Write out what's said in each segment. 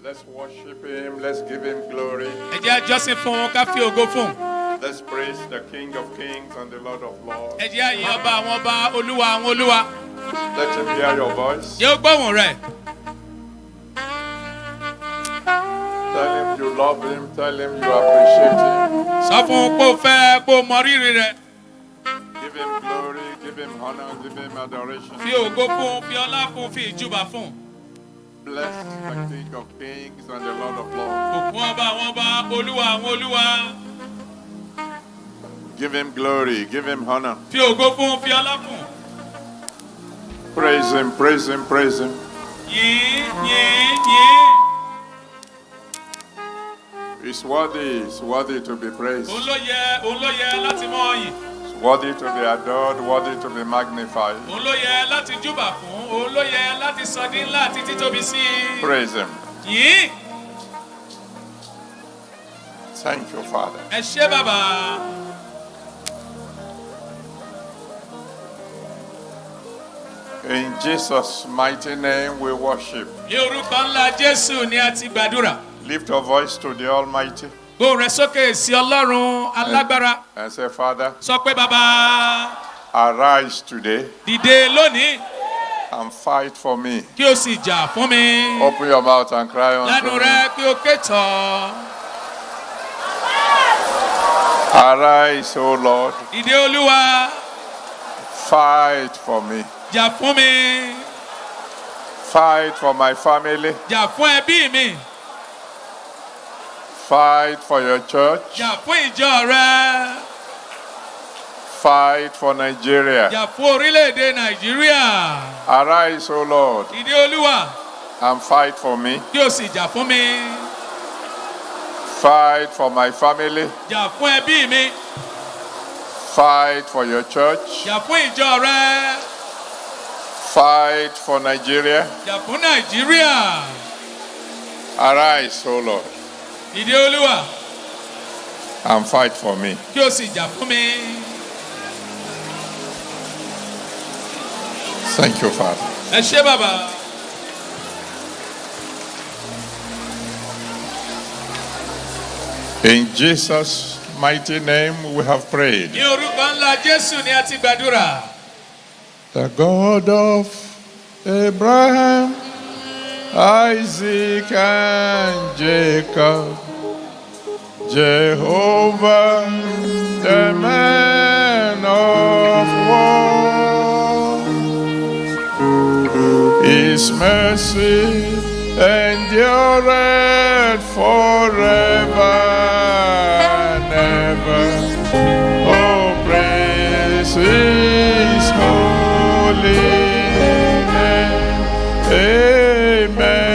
Let's worship him. Let's give him glory. Let's praise the King of Kings and the Lord of Lords. Let him hear your voice. Tell him you love him. Tell him you appreciate him. Give him glory, give him honor, give him adoration. Bless the King of Kings and the Lord of Lords. Give him glory, give him honor. Praise him, praise him, praise him. He's worthy to be praised. Worthy to be adored, worthy to be magnified. Praise him. Thank you, Father. In Jesus' mighty name we worship. Lift your voice to the Almighty. And say, Father, arise today and fight for me. Open your mouth and cry unto me. Arise, O Lord. Fight for me. Fight for my family. Fight for your church. Fight for Nigeria. Arise, O Lord, and fight for me. Fight for my family. Fight for your church. Fight for Nigeria. Arise, O Lord, and fight for me. Thank you, Father. In Jesus' mighty name we have prayed. The God of Abraham, Isaac, and Jacob, Jehovah, the man of war, His mercy endureth forever and ever. Oh, praise His holy name. Amen.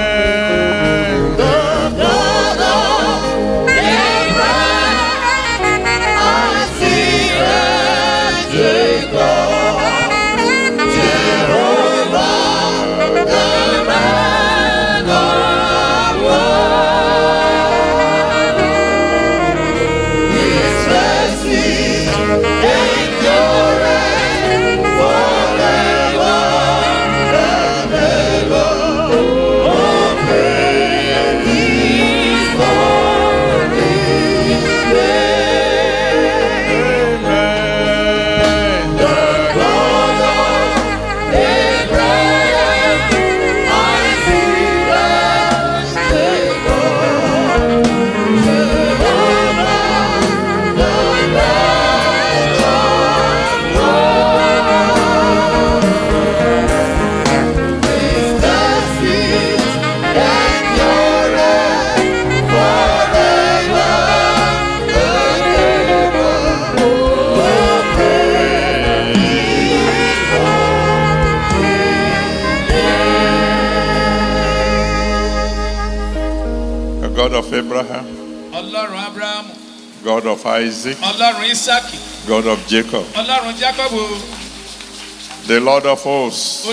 God of Abraham, God of Isaac, God of Jacob, the Lord of hosts,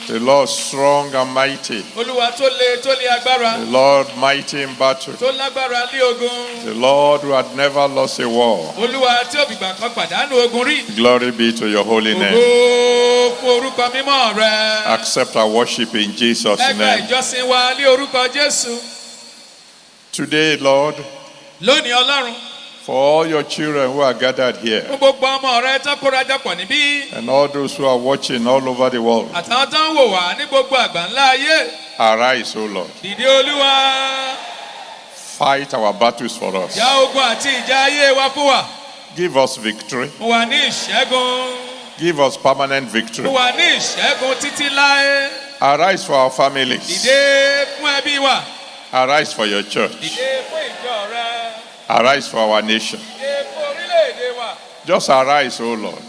the Lord strong and mighty, the Lord mighty in battle, the Lord who had never lost a war. Glory be to your holy name. Accept our worship in Jesus' name. Today, Lord, for all your children who are gathered here, and all those who are watching all over the world, arise, O Lord. Fight our battles for us. Give us victory. Give us permanent victory. Arise for our families. Arise for your church. Arise for our nation. Just arise, O Lord,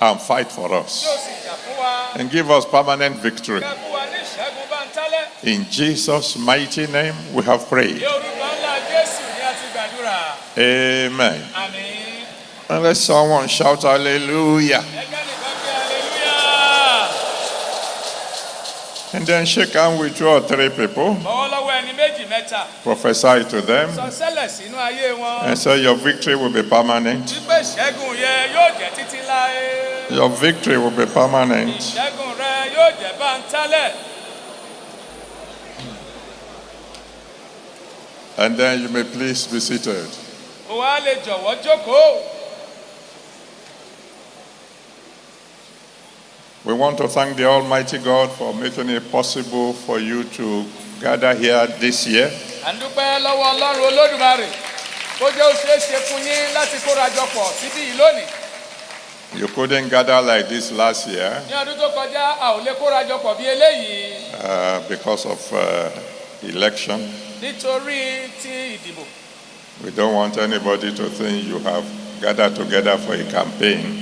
and fight for us. And give us permanent victory. In Jesus' mighty name we have prayed. Amen. And let someone shout hallelujah. And then shake hands with 2 or 3 people. Prophesy to them. And say your victory will be permanent. Your victory will be permanent. And then you may please be seated. We want to thank the Almighty God for making it possible for you to gather here this year. You couldn't gather like this last year because of election. We don't want anybody to think you have gathered together for a campaign.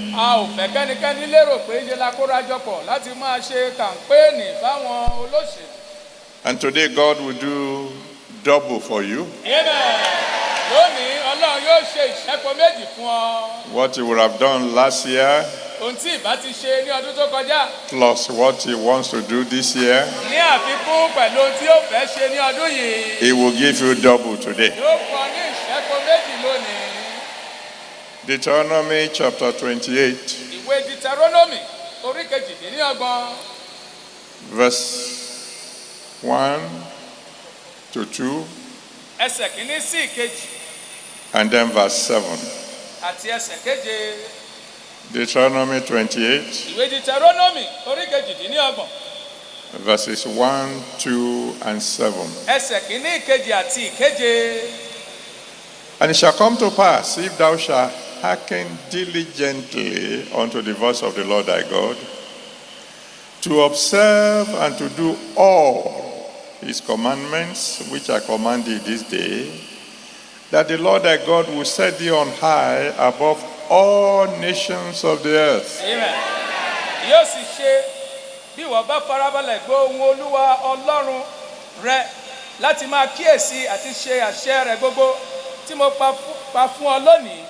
And today God will do double for you. What He would have done last year, plus what He wants to do this year, He will give you double today. Deuteronomy chapter 28, verse 1 to 2 ẹsẹ̀ kìíní sí ìkejì. And then verse 7. Àti ẹsẹ̀ keje. Deuteronomy 28. Ìwé Deuteronomy orí kejìdínlọ́gbọ̀n. Verses 1, 2, and 7. Ẹsẹ̀ kìíní ìkejì àti ìkeje. And it shall come to pass, if thou shalt hearken diligently unto the voice of the Lord thy God, to observe and to do all his commandments, which I command thee this day, that the Lord thy God will set thee on high above all nations of the earth. Amen. Yóò sì ṣe bí ìwọ bá farabalẹ̀ gbọ́ ohùn Olúwa Ọlọ́run rẹ láti máa kíyèsí àti ṣe àṣẹ rẹ̀ gbogbo tí mo pa fún ọ lónìí.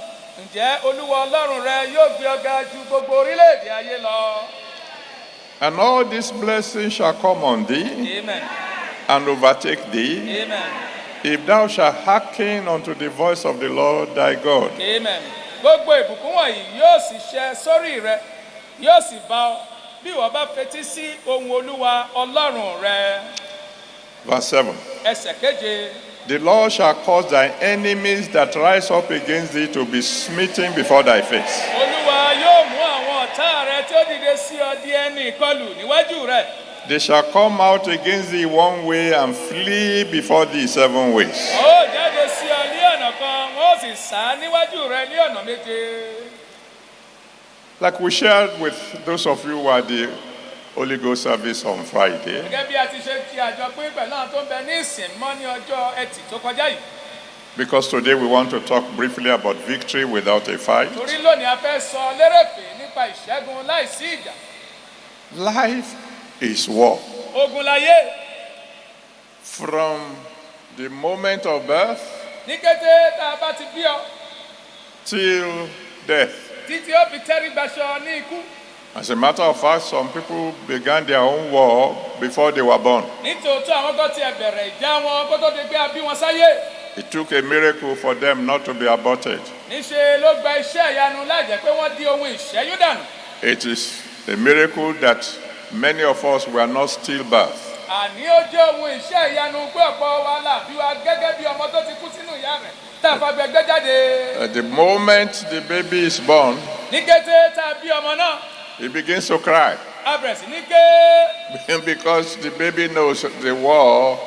Ǹjẹ́ Olúwa Ọlọ́run rẹ yóò gbé ọ ga ju gbogbo orílẹ̀-èdè ayé lọ. And all these blessings shall come on thee. Amen. And overtake thee. Amen. If thou shalt hearken unto the voice of the Lord thy God. Amen. Gbogbo ìbùkún wọ̀nyí yóò sì ṣẹ sórí rẹ, yóò sì bá ọ bí ìwọ bá fetí sí ohùn Olúwa Ọlọ́run rẹ. Verse 7. Ẹsẹ̀ keje. The Lord shall cause thy enemies that rise up against thee to be smitten before thy face. Olúwa yóò mú àwọn ọ̀tá rẹ tí ó dìde sí ọ di ẹni ìkọlù níwájú rẹ. They shall come out against thee one way and flee before thee 7 ways. Ó jáde sí ọ ní ọ̀nà kan, wọ́n sì sá níwájú rẹ ní ọ̀nà méje. Like we shared with those of you who are the Holy Ghost service on Friday. Gẹ́gẹ́ bí a ti ṣe ti àjọpín pẹ̀lú àwọn tó ń bẹ ní ìsìn mọ́ ní ọjọ́ Ẹtì tó kọjá yìí. Because today we want to talk briefly about victory without a fight. Torí lónìí a fẹ́ sọ lérèfé nípa ìṣẹ́gun láìsí ìjà. Life is war. Ogun láyé. From the moment of birth Ní kété tá a bá ti bí ọ. till death. Títí ó fi tẹ́rí gbaṣọ ní ikú. As a matter of fact, some people began their own war before they were born. Nítòótọ́ àwọn kan ti bẹ̀rẹ̀ ìjà wọn kó tó di pé a bí wọn sáyé. It took a miracle for them not to be aborted. Níṣe ló gba iṣẹ́ ìyanu láì jẹ́ pé wọ́n di ohun ìṣẹ́yún dànù. It is a miracle that many of us were not stillbirth. Àní ó jẹ́ ohun iṣẹ́ ìyanu pé ọ̀pọ̀ wa là bí wa gẹ́gẹ́ bí ọmọ tó ti kú sínú ìyá rẹ̀ tá a fa gbẹgbẹ́ jáde. At the moment the baby is born, Ní kété tá a bí ọmọ náà. he begins to cry A bẹ̀rẹ̀ sí ní ké. because the baby knows the war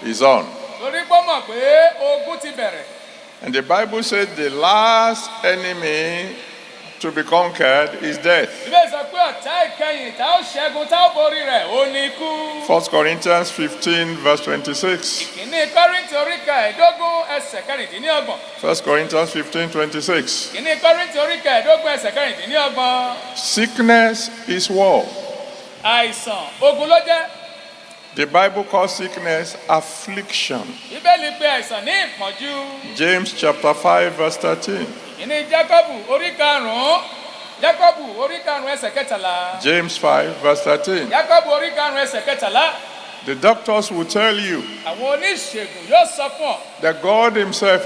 is on. Torí pé ó mọ̀ pé ogun ti bẹ̀rẹ̀. And the Bible says the last enemy to be conquered is death. Ìbéèrè sọ pé ọ̀tá ìkẹyìn tá ó ṣẹ́gun tá ó borí rẹ̀ ó ní ikú. 1 Corinthians 15 verse 26. Ìkíní Kọ́ríńtì orí kẹẹ̀ẹ́dógún ẹsẹ̀ kẹrìndínlọ́gbọ̀n. 1 Corinthians 15:26. Ìkíní Kọ́ríńtì orí kẹẹ̀ẹ́dógún ẹsẹ̀ kẹrìndínlọ́gbọ̀n. Sickness is war. Àìsàn ogun ló jẹ́. The Bible calls sickness affliction. Bíbélì pè àìsàn ní ìpọ́njú. James chapter 5 verse 13. Ìní Jákọ́bù orí karùn-ún. Jákọ́bù orí karùn-ún ẹsẹ̀ kẹtàlá. James 5 verse 13. Jákọ́bù orí karùn-ún ẹsẹ̀ kẹtàlá. The doctors will tell you Àwọn oníṣègùn yóò sọ fún ọ that God himself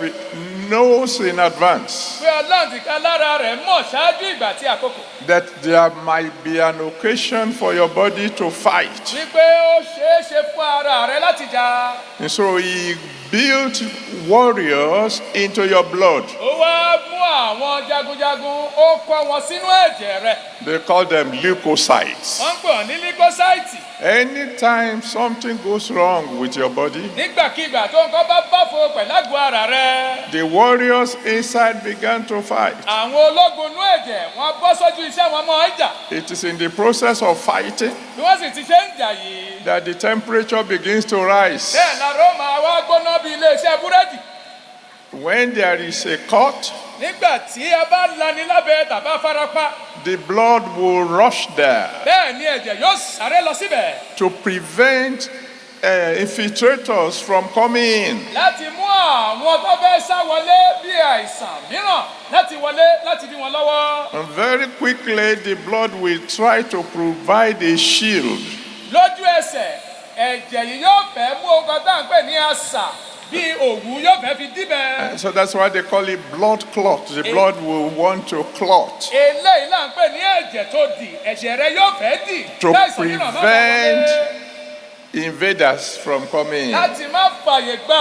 knows in advance pé Ọlọ́run ti ká lára rẹ̀ mọ̀ ṣáájú ìgbà tí àkókò. that there might be an occasion for your body to fight. Wípé ó ṣeé ṣe fún ara rẹ láti jà. And so he built warriors into your blood. Ó wá mú àwọn jagunjagun, ó kọ́ wọn sínú ẹ̀jẹ̀ rẹ̀. They call them leukocytes. Wọ́n ń pè ọ́ ní líkósáìtì. Anytime something goes wrong with your body, Nígbàkigbà tó nǹkan bá báfo pẹ̀lú àgọ́ ara rẹ. the warriors inside began to fight. Àwọn ológun inú ẹ̀jẹ̀ wọ́n bọ́ sójú iṣẹ́ wọn mọ́ ìjà. It is in the process of fighting Bí wọ́n sì ti ṣe ń jà yìí. that the temperature begins to rise. Bẹ́ẹ̀ la Róòmù àwa gbóná bí ilé-iṣẹ́ búrẹ́dì. When there is a cut, Nígbà tí a bá lani lábẹ́ tàbá farapa. the blood will rush there Bẹ́ẹ̀ ni ẹ̀jẹ̀ yóò sáré lọ síbẹ̀. to prevent infiltrators from coming in. Láti mú àwọn tó fẹ́ sá wọlé bí àìsàn mìíràn láti wọlé láti dí wọn lọ́wọ́. And very quickly, the blood will try to provide a shield Lójú ẹsẹ̀, ẹ̀jẹ̀ yìí yóò fẹ́ mú ogun tá à ń pè ní àṣà bí òwú yóò fẹ́ fi díbẹ̀. So that's why they call it blood clot. The blood will want to clot Eléyìí là ń pè ní ẹ̀jẹ̀ tó dì, ẹ̀jẹ̀ rẹ yóò fẹ́ dì. to Láìsàn mìíràn má bàa wọlé. prevent invaders from coming in. láti má fàyè gba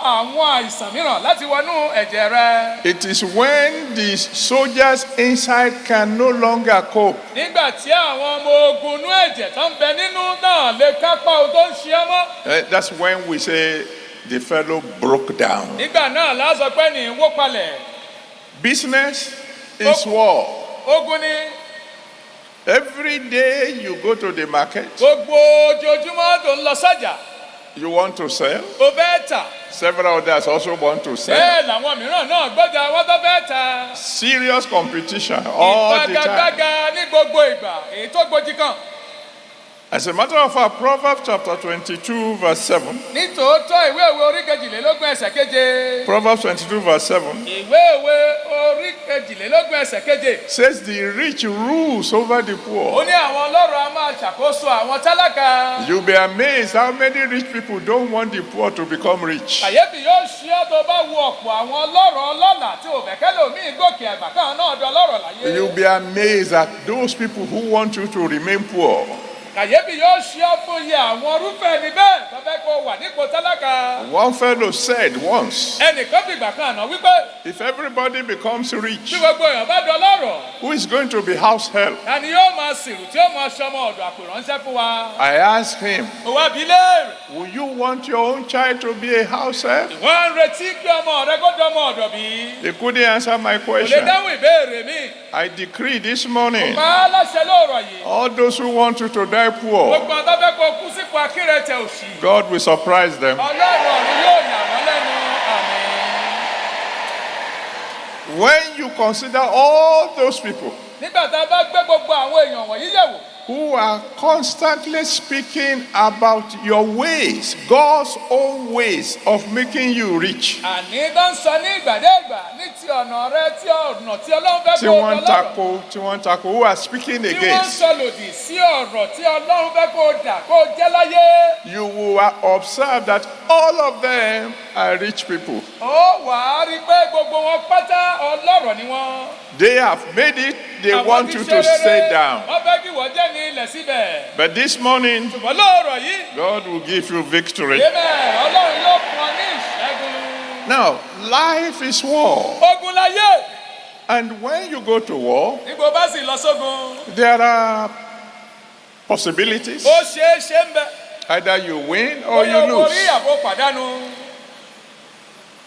àwọn àìsàn mìíràn láti wọnú ẹ̀jẹ̀ rẹ. It is when the soldiers inside can no longer cope. nígbà tí àwọn ọmọ ogun inú ẹ̀jẹ̀ tó ń bẹ nínú náà lè kápá ohun tó ń ṣe ẹ́ mọ́. That's when we say the fellow broke down. nígbà náà la sọ pé ní wó palẹ̀. Business is war. ogun ni. Every day you go to the market, gbogbo ojoojúmọ́ tó ń lọ sọ́jà. you want to sell. o fẹ́ tà. Several others also want to sell. bẹ́ẹ̀ làwọn mìíràn náà gbọ́dọ̀ wọ́n tó fẹ́ tà. Serious competition all the time. ìgbàgàgbàgà ní gbogbo ìgbà èyí tó gbòjì kan. As a matter of fact, Proverbs chapter 22 verse 7. nítòótọ́ ìwé òwe orí kejìlélógún ẹsẹ̀ keje. Proverbs 22 verse 7 ìwé òwe orí kejìlélógún ẹsẹ̀ keje. says the rich rules over the ó poor. ní àwọn ọlọ́run a máa ṣàkóso àwọn tálákà. You'll be amazed how many rich people don't want the poor to become rich. kàyéfì yóò ṣí ọ́ tó bá wo ọ̀pọ̀ àwọn ọlọ́run ọlọ́lá tí ò bẹ̀kẹ́lẹ́ omi gòkè àgbà kan náà di ọlọ́rọ̀ láyé. You'll be amazed at those people who want you to remain poor. kàyéfì yóò ṣí ọ́ fún iye àwọn irúfẹ́ ẹni bẹ́ẹ̀ tó fẹ́ kó wà nípò tálákà. One fellow said once, ẹnìkan fìgbà kan àná wípé if everybody becomes rich, bí gbogbo èèyàn bá di ọlọ́rọ̀ who is going to be house help? ta ni yóò máa sìrù tí yóò máa ṣọmọ ọ̀dọ̀ àpèránṣẹ́ fún wa. I asked him, ó wá bi léèrè. will you want your own child to be a house help? wọ́n ń retí kí ọmọ rẹ kó dọ́mọ ọ̀dọ̀ bí. He couldn't answer my kò lè question. dáhùn ìbéèrè mi. I decree this morning, pa á láṣẹ lóòrọ̀ yìí. all those who want you to die poor, gbogbo àwọn tó fẹ́ kó kú sípò akírẹ̀tẹ̀ òṣì. God will surprise them. ọlọ́run ọ̀run yóò yà wọ́n lẹ́nu. àmín. When you consider all those people nígbà tá a bá gbé gbogbo àwọn èèyàn wọ̀nyí yẹ̀wò. who are constantly speaking about your ways, God's own ways of making you rich, àní tó ń sọ ní ìgbàdégbà ní ti ọ̀nà rẹ tí ọ̀nà tí ọlọ́run fẹ́ tí kó wọ́n ń tako, who are speaking tí wọ́n ń against, sọ lòdì sí ọ̀rọ̀ tí ọlọ́run fẹ́ kó dà kó jẹ́ láyé. you will observe that all of them are rich people. ó wàá rí i pé gbogbo wọn pátá ọlọ́rọ̀ ni wọ́n. They have made it, they Àwọn want tí you ṣe to rere, stay down. wọ́n fẹ́ kí wọ́n jẹ́ ní ilẹ̀ síbẹ̀. But this morning, ṣùgbọ́n lóòrọ̀ yìí. God will give you victory. Amen. Ọlọ́run yóò fún ọ ní ìṣẹ́gun. Now, life is war. Ogun láyé. And when you go to war, Nígbà bá sì lọ sógun. there are possibilities. Ó ṣeé ṣe ń bẹ. Either you win or you Bóyá owó orí lose. àbò pàdánù.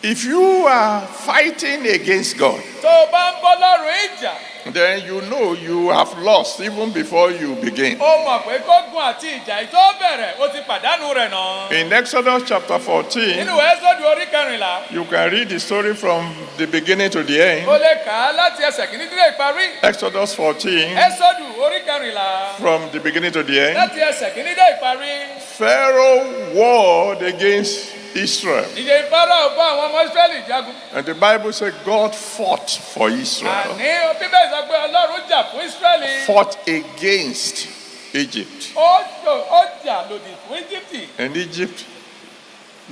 If you are fighting against God, Tó o bá ń bọ́ lọ́rùn ìjà. then you know you have lost even before you begin. Ó mọ̀ pé kógun àti ìjà yìí tó bẹ̀rẹ̀, ó ti pàdánù rẹ̀ náà. In Exodus chapter 14, Nínú Ẹ́sọ́dù orí kẹrìnlá. you can read the story from the beginning to the end. O lè kà á láti ẹsẹ̀ kìíní dé ìparí. Exodus 14, Ẹ́sọ́dù orí kẹrìnlá. from the beginning to the end. Láti ẹsẹ̀ kìíní dé ìparí. Pharaoh warred against Israel. Ìjẹ́ Fáráò bá àwọn ọmọ Ísírẹ́lì jagun. And the Bible says God fought for Israel, Àní Bíbélì sọ pé Ọlọ́run jà fún Ísírẹ́lì. fought against Egypt. Ó jà lòdì fún Íjíbítì. And Egypt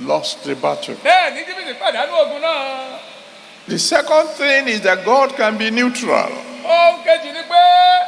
lost the battle. Bẹ́ẹ̀ ni Íjíbítì pàdánù ogun náà. The second thing is that God can be neutral. Ohun kejì ni pé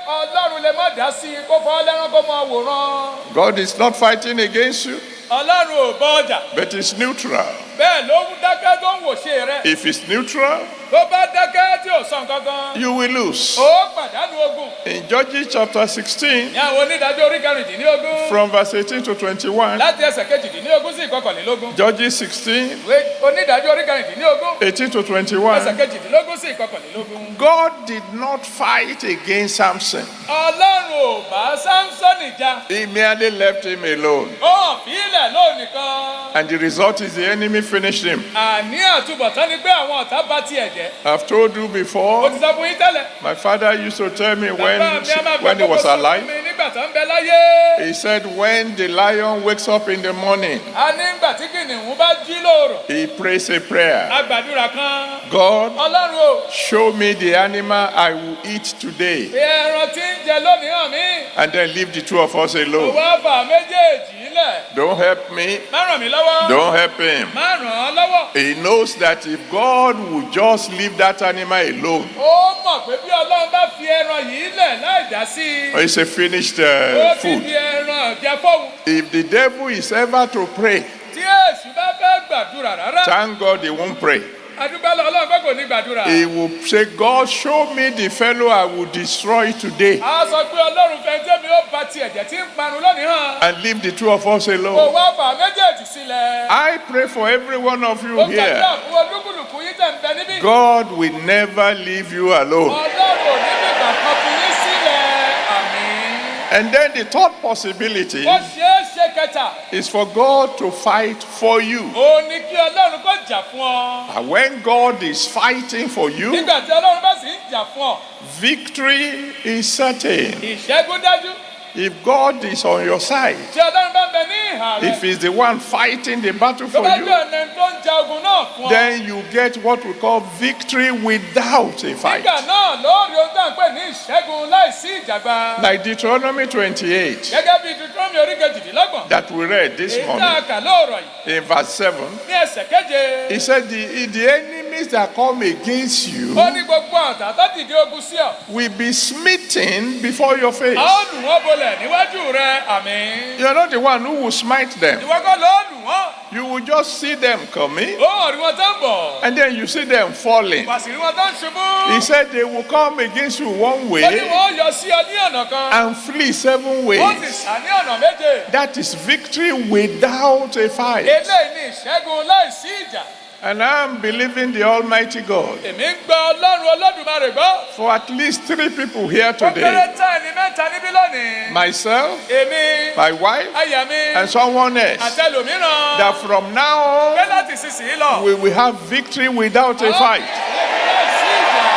Ọlọ́run lè má dá sí i kó fọ́ lẹ́rán kó máa wòran. God is not fighting against you, Ọlọ́run ò bọ ọjà. but is neutral. Bẹ́ẹ̀ ló ń dákẹ́ tó ń wòṣe rẹ̀. If it's neutral, Tó bá dákẹ́ tí ò sọ nǹkan kan. you will lose. Ó pàdánù ogun. In Judges chapter 16, Ní àwọn onídàájọ́ orí kẹrìndínlógún. from verse 18 to 21, Láti ẹsẹ̀ kejìdínlógún sí ìkọkànlélógún. Judges 16, Onídàájọ́ orí kẹrìndínlógún. 18 to Ẹsẹ̀ 21, kejìdínlógún sí ìkọkànlélógún. God did not fight against Samson. Ọlọ́run ò bá Sámsọ́nì jà. He merely left him alone. Ó hàn fílẹ̀ lónìkan. And the result is the enemy finished him. Àní àtúbọ̀tán ni pé àwọn ọ̀tá bá tiẹ̀ jẹ́. I've told you Mo before, ti sọ fún yín tẹ́lẹ̀. my father used to tell me Bàbá mi á máa when he gbọ́ was gbogbo sọ fún alive, mi nígbà tó ń bẹ láyé. he said, when the lion wakes up in the morning, A ní ìgbà tí kìnìún bá jí lóòrọ̀. he prays a prayer. A gbàdúrà kan. God, Ọlọ́run ò show me the animal I will eat today, fi ẹran tí ń jẹ lónìí hàn mí. and then leave the two of us Òwò alone. àbà méjèèjì lẹ̀. Don't help me. Má ràn mí lọ́wọ́. Don't help him. Má ràn án lọ́wọ́. He knows that if God would just leave that animal alone, Ó mọ̀ pé bí Ọlọ́run bá fi ẹran yìí lẹ̀ láì dá sí i. it's a finished Ó ti food. di ẹran ọ̀jẹ̀ fóun. If the devil is ever to pray, Tí Èṣù bá fẹ́ gbàdúrà rárá. thank God he won't pray. Adúgbò Ọlọ́run pé kò ní gbàdúrà. He will say, God, show me the fellow I will destroy today, A sọ pé Ọlọ́run fẹ́ tẹ́mi ó ba ti ẹ̀jẹ̀ tí ń parun lónìí hàn. and leave the two of us Kò alone. wá fà méjèèjì sílẹ̀. I pray for every one of you Ó here. gbàdúrà fún olúkúlùkù yín tẹ̀ ń bẹ níbí. God will never leave you alone. Ọlọ́run ò ní bìgbà kan fi yín sílẹ̀. Àmín. And then the third possibility Ó ṣeé ṣe kẹta. is for God to fight for you. Ó ní kí Ọlọ́run kó jà fún ọ. And when God is fighting for you, Nígbà tí Ọlọ́run bá sì ń jà fún ọ, victory is certain. ìṣẹ́gun dájú. If God is on your side, Tí Ọlọ́run bá ń bẹ ní ìhà rẹ̀, if He's the one fighting the battle tó for bá you, jẹ́ ọ̀nà tó ń ja ogun náà fún ọ. then you get what we call victory without a fight. Nígbà náà lórí ohun tá à ń pè ní ìṣẹ́gun láìsí ìjàgbá. Like Deuteronomy 28 Gẹ́gẹ́ bí Deuteronomy orí kejìdínlọ́gbọ̀n. that we read this Èyí tá a morning kà lóòrọ̀ yìí in verse 7. ní ẹsẹ̀ keje. He said, the enemies that come against you Ó ní gbogbo ọ̀tá tó dìde ogun sí ọ. will be smitten before your face. A ó lù wọ́n bolẹ̀ níwájú rẹ. Àmín. You're not the one who will smite them. Ìwọ kọ́ ló lù wọ́n. You will just see them coming, Ó rí wọn tó ń bọ̀. and then you see them falling. Wà sí rí wọn tó ń ṣubú. He said they will come against you one Ó ní way wọ́n yọ sí ọ ní ọ̀nà kan. and flee 7 Ó sì ways. sá ní ọ̀nà méje. That is victory without a fight. Eléyìí ni ìṣẹ́gun láìsí ìjà. And I'm believing the Almighty God Èmi ń gba Ọlọ́run Olódùmarè gbọ́. for at least 3 people here Ó today. kéré tán ẹni mẹ́ta níbí lónìí. Myself, Èmi, my wife, aya mi, and someone else. àtẹlòmíràn. That from now Pé on, láti sísìn lọ. we will have victory without a fight. Láìsí ìjà.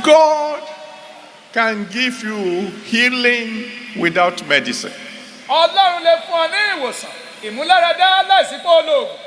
God can give you healing without medicine. Ọlọ́run lè fún ọ ní ìwòsàn. Ìmúláradá láìsí pé olóògùn.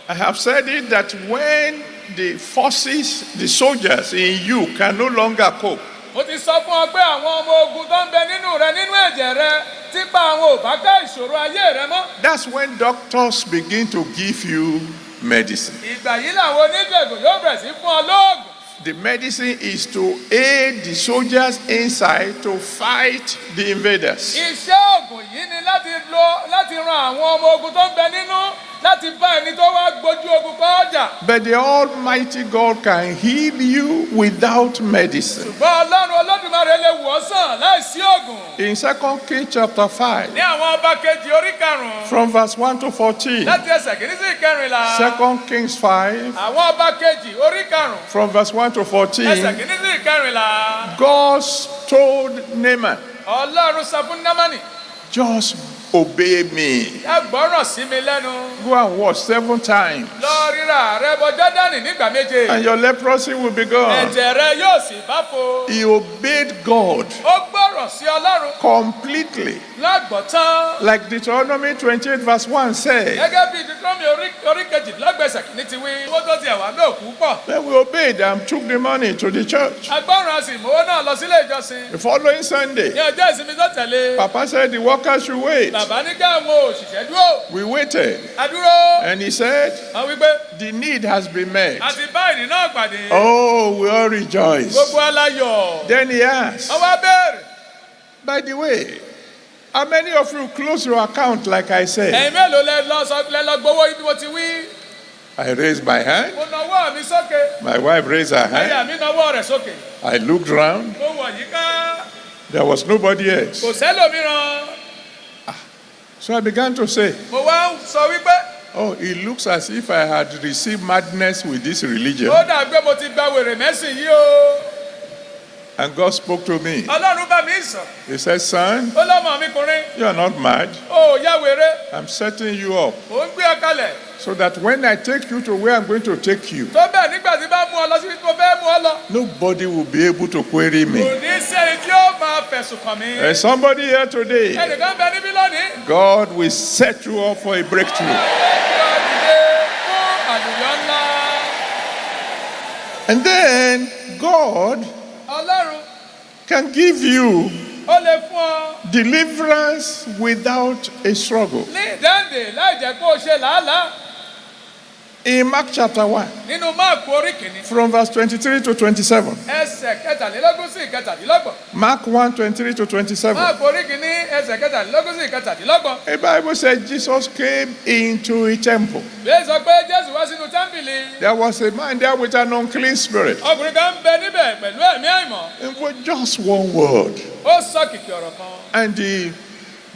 I have said it that when the forces, the soldiers in you can no longer cope, Mo ti sọ fún ọ pé àwọn ọmọ ogun tó ń bẹ nínú rẹ nínú ẹ̀jẹ̀ rẹ típa àwọn ò bá ká ìṣòro ayé rẹ mọ́. that's when doctors begin to give you medicine. Ìgbà yìí làwọn oníṣègùn yóò bẹ̀rẹ̀ sí fún ọ lóògùn. The medicine is to aid the soldiers inside to fight the invaders. Iṣẹ́ ògùn yìí ni láti ran àwọn ọmọ ogun tó ń bẹ nínú láti bá ẹni tó wá gbójú ogun kọ́ ọjà. But the Almighty God can heal you without medicine. Ṣùgbọ́n Ọlọ́run Olódùmarè lè wò ọ́ sàn láìsí ògùn. In 2 Kings chapter 5, Ní àwọn ọba kejì orí karùn-ún from verse 1 to 14, láti ẹsẹ̀ kìíní sí ìkẹrìnlá. 2 Kings 5, Àwọn ọba kejì orí karùn-ún from verse 1 to ẹsẹ̀ 14, kìíní sí ìkẹrìnlá. God told Naaman, Ọlọ́run sọ fún Námánì, just obey me. ẹ gbọ́ràn sí mi lẹ́nu. Go and wash 7 times, Lọ ríra rẹ bọ Jọ́dánì nígbà méje. and your leprosy will be gone. Ẹ̀jẹ̀ rẹ yóò sì bá fo. He obeyed God Ó gbọ́ràn sí Ọlọ́run completely. lágbọ̀tán. Like Deuteronomy 28 verse 1 said, Gẹ́gẹ́ bí Deuteronomy orí kejìdínlọ́gbẹ̀sẹ̀ kìíní ti wí. Owó tó ti ẹ̀wà náà kú pọ̀. then we obeyed and took the money to the church. Agbọ́ràn sì mówó náà lọ sílé ìjọsìn. The following Sunday, Ní ọjọ́ ìsinmi tó tẹ̀lé. Papa said the workers should wait. Bàbá ní kí àwọn òṣìṣẹ́ dúró. We waited, Adúró. and he said, Wọ́n wí pé the need has been met. a ti bá ìrìn náà pàdé. Oh, we all rejoiced. Gbogbo aláyọ̀. Then he asked, Wọ́n wá béèrè. by the way, how many of you close your account like I said? Ẹ̀yin mélòó lẹ lọ gbowó ibi mo ti wí? I raised my hand. Mo nawọ́ mi sókè. My wife raised her hand. Aya mi nawọ́ rẹ̀ sókè. I looked round. Mo wọ̀ yíká. There was nobody else. Kò sẹ́lòmíràn. So I began to say, Mo wá ń sọ wípé oh, it looks as if I had received madness with this religion. ó dà pé mo ti gba wèrè mẹ́sìn yìí o. And God spoke to me. Ọlọ́run bá mi sọ. He said, son, Ó lọ́mọ mi kùnrin. you are not mad. Ó yá wèrè. I'm setting you up Mò ń gbé ọ kalẹ̀. so that when I take you to where I'm going to take you, Tó bẹ́ẹ̀ nígbà tí bá mú ọ lọ síbi tí mo fẹ́ mú ọ lọ. nobody will be able to query me. Kò ní sẹ́ni tí ó máa fẹ̀sùn kàn mí. There's somebody here today. Ẹnìkan bẹ níbí lónìí. God will set you up for a breakthrough. Yóò dìde fún àlùyọ ńlá. And then God Ọlọ́run can give you Ó lè fún ọ. Deliverance without a struggle. Ní ìdáǹdè láì jẹ́ kó o ṣe làálàá. In Mark chapter 1, Nínú Máàkù orí kìíní. from verse 23 to 27. Ẹsẹ̀ kẹtàlélógún sí ìkẹtàdínlọ́gbọ̀n. Mark 1, 23 to 27. Máàkù orí kìíní ẹsẹ̀ kẹtàlélógún sí ìkẹtàdínlọ́gbọ̀n. The Bible said Jesus came into a temple. Bẹ́ẹ̀ sọ pé Jésù wá sínú tẹ́ḿpìlì. There was a man there with an unclean spirit. Ọkùnrin kan ń bẹ níbẹ̀ pẹ̀lú ẹ̀mí àìmọ́. And with just one word, Ó sọ kìkì ọ̀rọ̀ kan. and the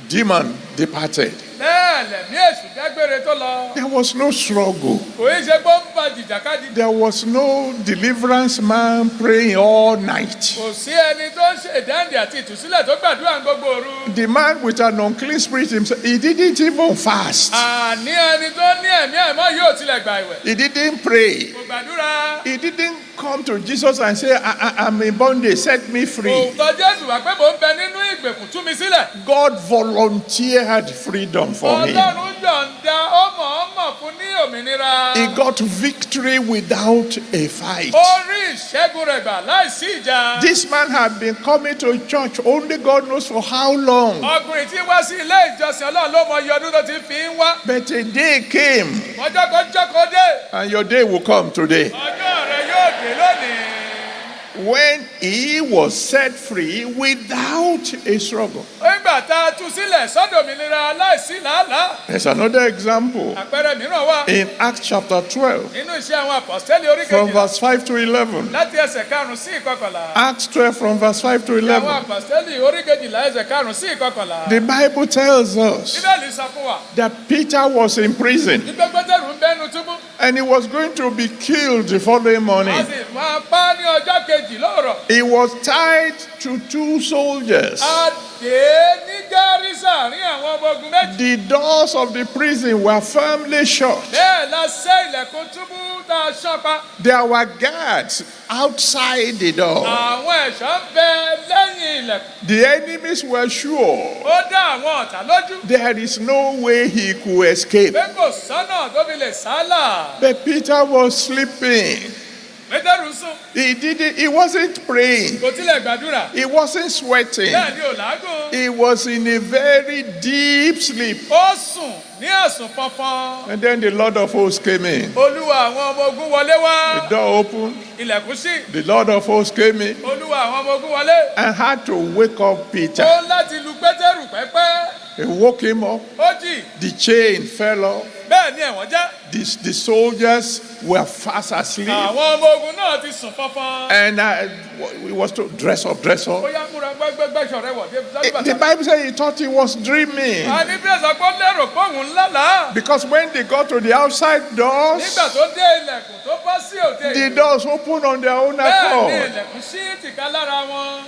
demon departed. Bẹ́ẹ̀ lẹ̀mí èṣù dágbére tó lọ. There was no struggle. Kò í ṣe pé ó ń ba jìjàkadì. There was no deliverance man praying all night. Kò sí ẹni tó ń ṣe ìdáǹdè àti ìtúsílẹ̀ tó gbàdúrà ní gbogbo òru. The man with an unclean spirit himself, he didn't even fast. Àní ẹni tó ní ẹ̀mí àìmọ́ yóò tilẹ̀ gbà ìwẹ̀. He didn't pray. Kò gbàdúrà. He didn't come to Jesus and say, I'm in bondage, set me free. Kò tọ̀ Jésù wá pé mò ń bẹ nínú ìgbèkùn, tú mi sílẹ̀. God volunteered freedom for him. Ọlọ́run yọ̀ǹda ó mọ̀ fún ní òmìnira. He got victory without a fight. Ó rí ìṣẹ́gun rẹ̀ gbà láìsí ìjà. This man had been coming to church only God knows for how long. Ọkùnrin tí wá sí ilé ìjọsìn Ọlọ́run ló mọ iye ọdún tó ti fi ń wá. But a day came, Ọjọ́ kan jókòó dé. and your day will come today, Ọjọ́ rẹ̀ yóò dé lónìí. when he was set free without a struggle. Nígbà tá a tú sílẹ̀ sọ́dọ̀ òmìnira láìsí làálàá. There's another example Àpẹẹrẹ mìíràn wà in Acts chapter 12, nínú iṣẹ́ àwọn àpọ̀stẹ́lì orí from kejìlá verse 5 to 11. láti ẹsẹ̀ karùn-ún sí ìkọkànlá. Acts 12, from verse 5 to Àwọn 11. àpọ̀stẹ́lì orí kejìlá ẹsẹ̀ karùn-ún sí ìkọkànlá. The Bible tells us Bíbélì sọ fún wa. that Peter was in prison Ìgbẹ́ Pétérù ń bẹ́nu túbú. and he was going to be killed the following morning. Wọ́n sì máa pa á ní ọjọ́ kejì lóòrọ̀. He was tied to two soldiers. A dè é ní gárísà ní àwọn ọmọ ogun méjì. The doors of the prison were firmly shut. Bẹ́ẹ̀ la ṣẹ́ ilẹ̀kùn túbú tá a ṣán pa. There were guards outside the door. Àwọn ẹ̀ṣọ́ ń bẹ lẹ́yìn ilẹ̀kùn. The enemies were sure Ó dá àwọn ọ̀tá lójú. there is no way he could escape. Pé kò sọ́nà tó fi lè sálà. But Peter was sleeping. Pétérù sùn. He wasn't praying. Kò tilẹ̀ gbàdúrà. He wasn't sweating. Bẹ́ẹ̀ ni ò lágùn. He was in a very deep sleep. Ó sùn ní ẹ̀sùn fọnfọn. And then the Lord of hosts came in. Olúwa àwọn ọmọ ogun wọlé wá. The door opened. Ilẹ̀kùn ṣí. The Lord of hosts came in Olúwa àwọn ọmọ ogun wọlé. and had to wake up Peter. Ó láti lu Pétérù pẹ́pẹ́. He woke him up. Ó jì. The chain fell off. Bẹ́ẹ̀ ni ẹ̀wọ̀n já. The soldiers were fast asleep. Àwọn ọmọ ogun náà ti sùn fọnfọn. And he was to dress up. Ó yá múra gbẹ́gbẹ́gbẹ́sọ̀ rẹ̀ wọ̀. The Bible said he thought he was dreaming. Àní bí ẹ̀sọ́ pé ó lérò pé òun lálàá. Because when they got to the outside doors, Nígbà tó dé ilẹ̀kùn tó bọ́ sí òde. the doors opened on their own Bẹ́ẹ̀ ni accord. ilẹ̀kùn ṣí tìka lára wọn.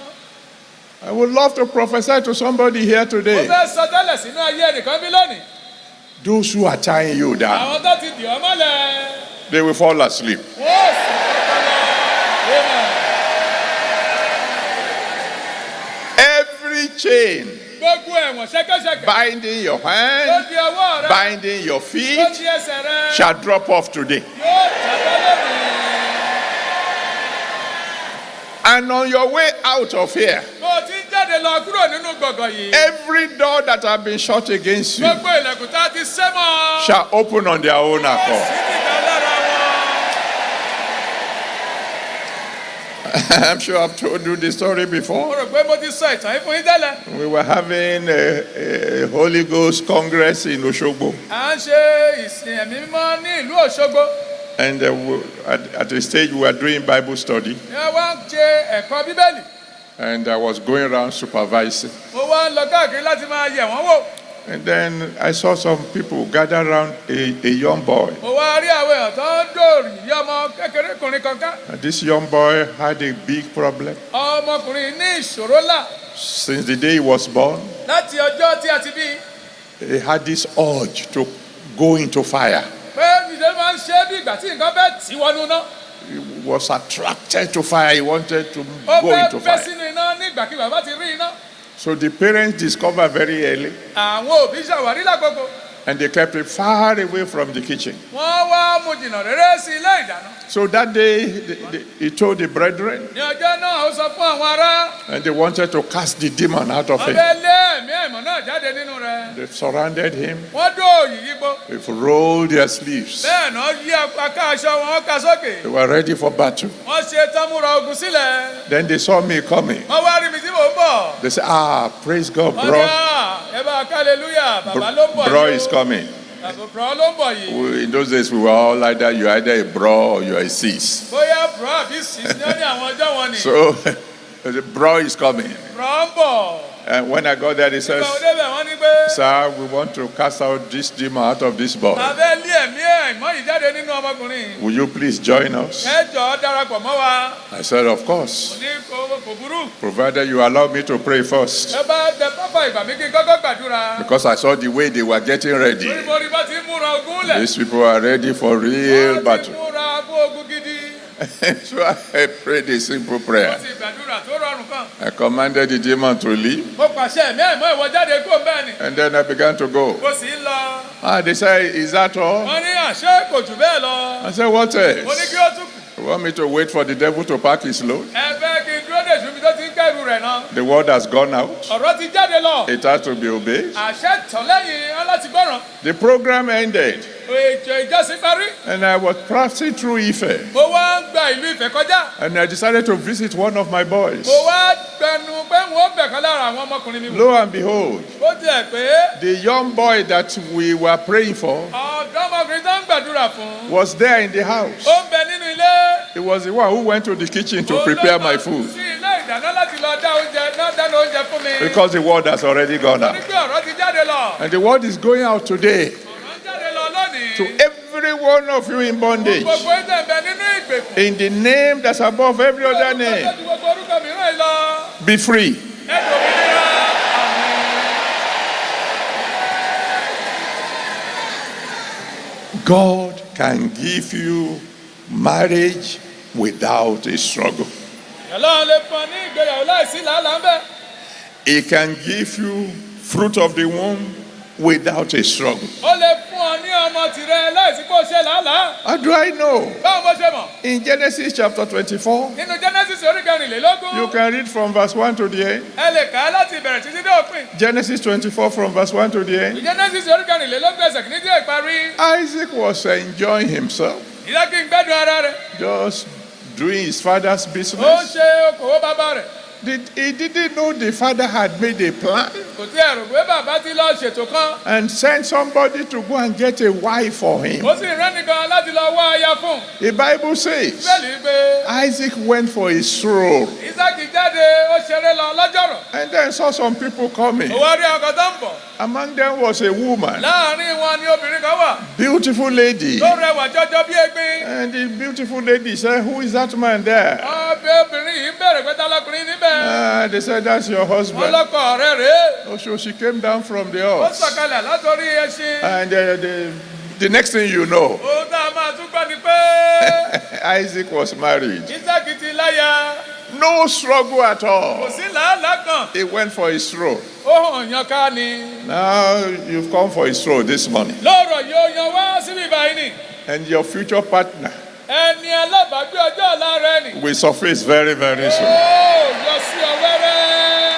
I would love to prophesy to somebody here Ó today. fẹ́ sọ tẹ́lẹ̀ sínú ayé ẹnìkan bí lónìí. Those who are tying you down, Àwọn tó ti dì ọ́ mọ́lẹ̀. they will fall asleep. Wọ́n ó sùn kọ́kọ́lọ́. Amen. Every chain Gbogbo ẹ̀wọ̀n ṣẹ́kẹ́ṣẹkẹ̀. binding your Tó hand, di ọwọ́ rẹ̀. binding your Tó feet, di ẹsẹ̀ rẹ̀. shall drop off today. Yóò jábọ́ lónìí. And on your way out of here, Bó o ti ń jáde lọ kúrò nínú gbọ̀ngàn yìí. every door that has been shut against you Gbogbo ilẹ̀kùn tá a ti sẹ́ mọ́. shall open on their own Ó accord. sì nìkan lára wọn. I'm sure I've told you the story Mo before. rò pé mo ti sọ ìtàn yìí fún yín tẹ́lẹ̀. We were having a Holy Ghost Congress in Oshogbo. À ń ṣe ìsìn ẹ̀mí mímọ́ ní ìlú Òṣogbo. And at a stage, we were doing Bible study. Ní wá ń ṣe ẹ̀kọ́ Bíbélì. And I was going around supervising. Mo wá ń lọ káàkiri láti máa yẹ̀ wọ́n wò. And then I saw some people gather around a young boy. Mo wá rí àwọn èèyàn tó ń dòrì yí ọmọ kékeré kùnrin kankan. And this young boy had a big problem. Ọmọkùnrin ní ìṣòro ńlá. Since the day he was born, Láti ọjọ́ tí a ti bí. he had this urge to go into fire. Pé ìṣe máa ń ṣe bí ìgbà tí nǹkan bẹ́ẹ̀ tí wọnú iná. He was attracted to fire. He wanted to Ó go fẹ́ into bẹ́ fire. sínú iná nígbàkigbà bá ti rí iná. So the parents discovered very early Àwọn òbí ṣàwárí lákòókò. And they kept it far away from the kitchen. Wọ́n wá mú jìnnà réré sí ilé ìdáná. So that day, he told the brethren, Ní ọjọ́ náà, ó sọ fún àwọn ará. and they wanted to cast the demon out of Wọ́n him. fẹ́ lé ẹ̀mí àìmọ̀ náà jáde nínú rẹ̀. They surrounded him. Wọ́n dó òyì yípo. They've rolled their sleeves. Bẹ́ẹ̀ náà yí apá aṣọ wọn ká sókè. They were ready for battle. Wọ́n ṣe tán múra ogun sílẹ̀. Then they saw me coming. Wọ́n wá rí mi tí mò ń bọ̀. They said, praise God, Wọ́n ní, bro. ẹ bá hallelujah, bàbá ló ń bọ̀ yìí. Bro is coming. Bro ló ń bọ̀ yìí. In those days, we were all you're either a bro or you're a sis. Bóyá bro àbí sis ní ó ní àwọn ọjọ́ wọn ni. So, the bro is coming. Bro ń bọ̀. And when I got there, they said, Ìgbà òde bẹ̀ wọ́n ní pé. sir, we want to cast out this demon out of this boy. Àbẹ́ lé ẹ̀mí àìmọ́ yìí jáde nínú ọmọkùnrin. Will you please join us? Ẹ jọ̀ọ́ darapọ̀ mọ́ wa. I said, of course, Ní kò burú. provided you allow me to pray first. Ẹ bá tẹ pápá ìgbà mi kí n kọ́kọ́ gbàdúrà. Because I saw the way they were getting ready. Torí mo rí bá ti ń múra ogun lẹ̀. These people are ready for real Wọ́n ti battle. múra fún ogun gidi. So I prayed a simple prayer. Wọ́n ti gbàdúrà tó rọrùn kan. I commanded the demon to leave, Mo pàṣẹ ẹ̀mí àìmọ́ ìwọ jáde kó bẹ́ẹ̀ ni. and then I began to go. Mo sì ń lọ. They said, is that all? Wọ́n ní àṣẹ kò jù bẹ́ẹ̀ lọ. I said, what Mo ní else? kí ó tún kù. You want me to wait for the devil to pack his load? Ẹ fẹ́ kí n dúró dè ṣùgbọ́n tó ti ń kẹ́rù rẹ̀ náà. The word has gone out. Ọ̀rọ̀ ti jáde lọ. It has to be obeyed. Àṣẹ tán lẹ́yìn aláti gbọ́ràn. The program ended, Ètò ìjọsìn parí. and I was passing through Ife, Mo wá ń gba ìlú Ifẹ̀ kọjá. and I decided to visit one of my boys. Mo wá gbẹnu pé n ó bẹ̀kan lára àwọn ọmọkùnrin mi wò. Lo and behold, Ó tiẹ̀ pé the young boy that we were praying for ọ̀dọ́mọkùnrin tó ń gbàdúrà fún. was there in the house. Ó ń bẹ nínú ilé. He was the one who went to the kitchen to prepare my food, Sí ilé ìdáná láti lọ dáná oúnjẹ fún mi. because the word has already gone Torí out. pé ọ̀rọ̀ ti jáde lọ. And the word is going out today Ọ̀rọ̀ ń jáde lọ lónìí. to every one of you in bondage, Gbogbo ẹ̀jẹ̀ ń bẹ nínú ìgbèkùn. in the name that's above every other name. Gbogbo orúkọ mìíràn yìí lọ. Be free. Ẹ dòmìnira. God can give you marriage without a struggle. Ọlọ́run lè fún ọ ní ìgbéyàwó láìsí làálàá ń bẹ. He can give you fruit of the womb without a struggle. Ó lè fún ọ ní ọmọ tìrẹ láìsí kó ṣe làálàá. How do I know? Báwo mo ṣe mọ̀? In Genesis chapter 24, Nínú Genesis orí kẹrìnlélógún. you can read from verse 1 to the end. Ẹ lè kà á láti ìbẹ̀rẹ̀ títí dé òpin. Genesis 24 from verse 1 to the end. Genesis orí kẹrìnlélógún ẹsẹ̀ kìíní dé ìparí. Isaac was enjoying himself, Ìyá kí n gbẹ́dùn ara rẹ̀. just doing his father's Ó ń business. ṣe okòwò bàbá rẹ̀. He didn't know the father had made a plan Kò tí ẹ rò pé bàbá ti lọ ṣètò kan. and sent somebody to go and get a wife for him. Ó sì rán nìkan láti lọ wá aya fún. The Bible says Bẹ́ẹ̀ni pé Isaac went for a stroll Ísákì jáde ó ṣeré lọ lọ́jọ́rọ̀. and then saw some people coming. Ó wá rí ọkọ̀ tó ń bọ̀. Among them was a woman, Láàárín wọn ni obìnrin kan wà. beautiful lady. Tó rẹwà jọjọ bí egbin. And the beautiful lady said, who is that man there? Ọbẹ̀ obìnrin yìí bẹ̀rẹ̀ pé tálákùnrin níbẹ̀. They said, that's your Wọ́n husband. lọ́kọ̀ ọ̀rẹ́ rèé. Oh, so she came down from the Ó horse. sọ̀kalẹ̀ látọrí ẹṣin. And the next thing you know, Ohun tá a máa tún gbọ́ ni pé Isaac was married. Ísákì ti láya. No struggle at Kò all. sí làálàá kan. He went for a stroll. Ó hàn yan ká ni. Now you've come for a stroll this morning. Lọ́rọ̀ yóò yan wá síbí báyìí ni. And your future partner Ẹni alábàágbé ọjọ́ ọ̀la rẹ ni. will surface very, very soon. Ó yọ sí ọ wẹ́rẹ́.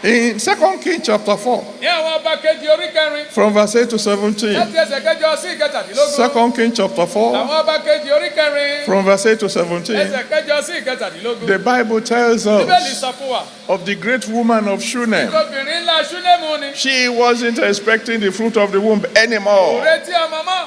In 2 Kings chapter 4, Ní àwọn ọba kejì orí kẹrin. from verse 8 to 17. Láti ẹsẹ̀ kẹjọ sí ìkẹtàdínlógún. 2 Kings chapter 4, Àwọn ọba kejì orí kẹrin. from verse 8 to 17. Ẹsẹ̀ kẹjọ sí ìkẹtàdínlógún. The Bible tells Bíbélì us sọ fún wa. of the great woman of Shunem. Obìnrin ńlá Ṣúlẹ́mù ni. She wasn't expecting the fruit of the womb anymore. Retí ọmọ mọ́.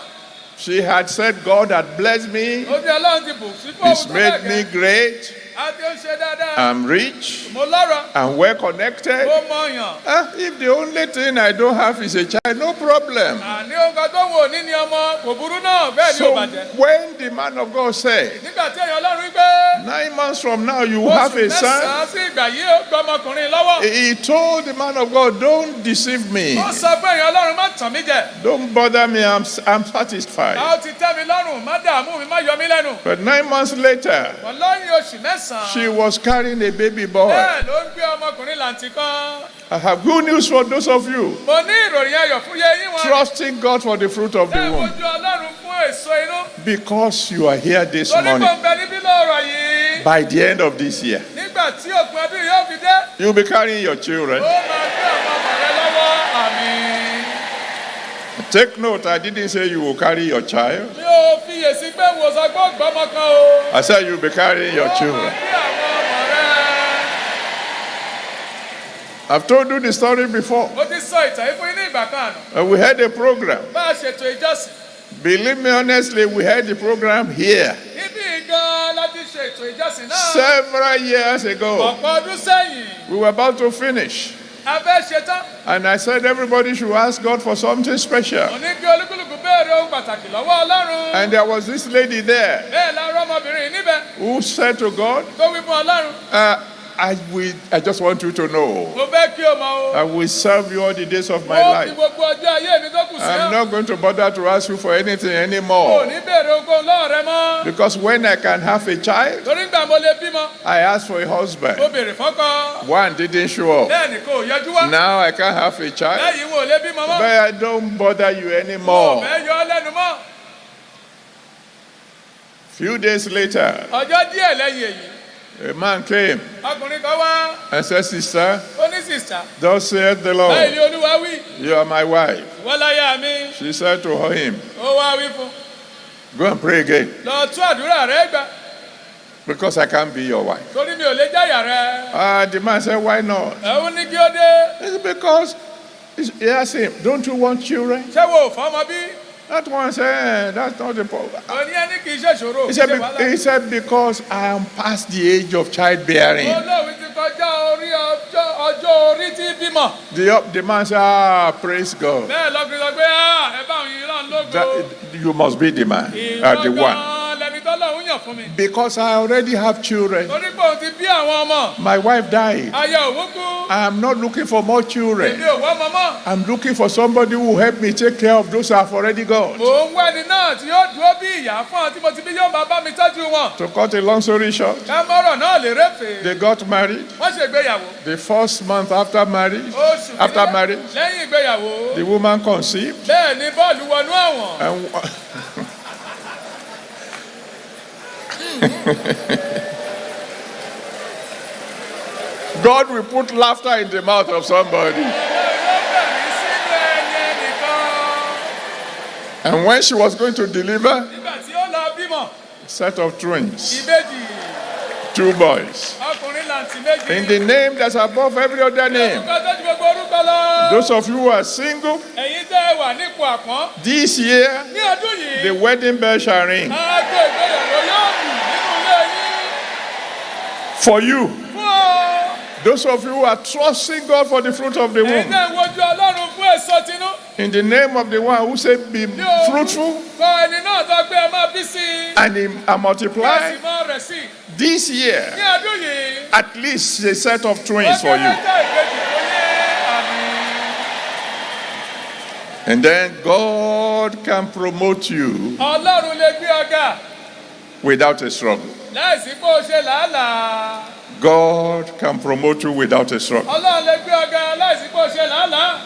She had said, God had blessed me. Ó ní Ọlọ́run ti bù sí fún He's òun tó made me bẹ̀gẹ̀. great. A ti ń ṣe dáadáa. I'm rich Mo lọ́rọ̀. and well connected. Ó mọ̀yàn. If the only thing I don't have is a child, no problem. Àní nǹkan tó wò ní ni ọmọ kò burú náà bẹ́ẹ̀ ni ò So bàjẹ́. when the man of God said, Nígbà tí èèyàn Ọlọ́run wí pé 9 months from now you will have oṣù a son, mẹ́sàn-án sí ìgbà yìí ó gbọ́ ọmọkùnrin lọ́wọ́. he told the man of God, don't deceive me. Ó sọ pé èèyàn Ọlọ́run má tàn mí jẹ. Don't bother me. I'm satisfied. A ó ti tẹ́ mi lọ́rùn, má dààmú mi, má yọ mí lẹ́nu. But 9 months later, Wọ́n lọ́yìn oṣù mẹ́sàn-án. She was carrying a baby boy. Bẹ́ẹ̀ ló ń gbé ọmọkùnrin làǹtì kan. I have good news for those of you Mo ní ìròyìn ayọ̀ fún yẹ yín wọn. trusting God for the fruit of the Ṣé womb. ojú Ọlọ́run fún èso inú? Because you are here this Torí morning. kò ń bẹ níbí lọ́rọ̀ yìí. By the end of this year, Nígbà tí òpin ọdún yóò fi dé. you'll be carrying your children. Ó máa gbé àwọn ọmọ rẹ lọ́wọ́. Àmín. Take note, I didn't say you will carry your child. Mi ò fiyèsí pé wòsàn gbọ́gbọ́ ọmọ kan o. I said you'll be carrying your Ó máa children. gbé àwọn ọmọ rẹ. I've told you the story before. Mo ti sọ ìtàn yìí fún yín ní ìgbà kan àná. We had a program. Bá a ṣètò ìjọsìn. Believe me honestly, we had the program here Níbí gan-an láti ṣètò ìjọsìn náà. several years ago. Ọ̀pọ̀ ọdún sẹ́yìn. We were about to finish. A fẹ́ ṣetán. And I said everybody should ask God for something special. Mo ní kí olúkúlùkù béèrè ohun pàtàkì lọ́wọ́ Ọlọ́run. And there was this lady there Bẹ́ẹ̀ la rọ́ ọmọbìnrin yìí níbẹ̀ who said to God, tó wí fún Ọlọ́run. I just want you to know, Mo fẹ́ kí o mọ̀ o. I will serve you all the days of my Mo fi life. gbogbo ọjọ́ ayé mi tó kù sí I'm ọ́. not going to bother to ask you for anything Mo anymore. ní béèrè ohunkóhun lọ́wọ́ rẹ mọ́. Because when I can have a child, Torí gbà mo lè bímọ. I ask for a Mo husband. béèrè fọ́kọ. One didn't show up. Bẹ́ẹ̀ ni kò yọjú wá. Now I can't have a child. Lẹ́yìn wo lè bímọ mọ́. But I don't bother you Mo anymore. fẹ́ yọ ọ́ lẹ́nu mọ́. Few days later, Ọjọ́ díẹ̀ lẹ́yìn èyí. a man came Ọkùnrin kan wá. and said, Sister, Ó ní sìsà. thus saith the Báyìí Lord, ni Olúwa wí. you are my wife. Ìwọ láyà mi. She said to him, Ó wá wí fún. go and pray again, Lọ tún àdúrà rẹ gbà. because I can't be your wife. Torí mi ò lè jáyà rẹ. The man said, why not? Ẹ̀hún ní kí ó dé. It's because he asked him, don't you want children? Ṣé wo ò fọ́mọ bí? That one said, that's not the problem. Òní ẹni kì í ṣe ìṣòro. He Kì í said, ṣe wàhálà. he said, because I am past the age of childbearing. Olóòwì ti kọjá orí ọjọ́ orí tí bímọ. The man said, praise God. Bẹ́ẹ̀ lọ́kùnrin sọ pé ẹ bá òun yìí lọ́n lógo. You must be the man, the one. Ìlọ́gán lẹni tó lọ́hún yàn fún mi. Because I already have children. Torí pé òun ti bí àwọn ọmọ. My wife died. Aya òun kú. I am not looking for more children. Èmi ò wọ́ ọmọ mọ́. I'm looking for somebody who will help me take care of those I've already got. Mò ń wá ẹni náà tí yóò dúró bí ìyá fún ọ tí mo ti bí yóò máa bá mi tọ́jú wọn. To cut a long story short, Kámọ́rọ̀ náà lè réfè. they got married. Wọ́n ṣègbéyàwó. The first month after marriage, Oṣù after kìíní marriage, lẹ́yìn ìgbéyàwó. the woman conceived. Bẹ́ẹ̀ ni bọ́ọ̀lù wọnú ẹ̀wọ̀n. And God will put laughter in the mouth of somebody. And when she was going to deliver, Nígbà tí ó lọ bímọ, a set of twins, ìbejì, 2 boys, ọkùnrin làǹtì méjì. in the name that's above every other name. Orúkọ tó ju gbogbo orúkọ lọ. Those of you who are single, Ẹ̀yin tẹ́ ẹ wà nípò àpọ́n. this year, Ní ọdún yìí, the wedding bell shall ring aago ìgbéyàwó yóò lù nínú ilé yín. for you. Fún ọ. Those of you who are trusting God for the fruit of the Ẹ̀yin womb, náà wojú Ọlọ́run fún èso tinú. in the name of the one who said, be fruitful Kọ ẹni náà tó gbé ẹ máa bí sí i. and multiply. Bẹ́ẹ̀ sì mọ́ rẹ̀ sí. This year, Ní ọdún yìí, at least a set of twins for you. ọjọ́ ìbejì tó yé àmì. And then God can promote you Ọlọ́run lè gbé ọ̀gá without a struggle. láìsí pé o ṣe làálàá. God can promote you without a struggle. Ọlọ́run lè gbé ọ̀gá láìsí pé o ṣe làálàá.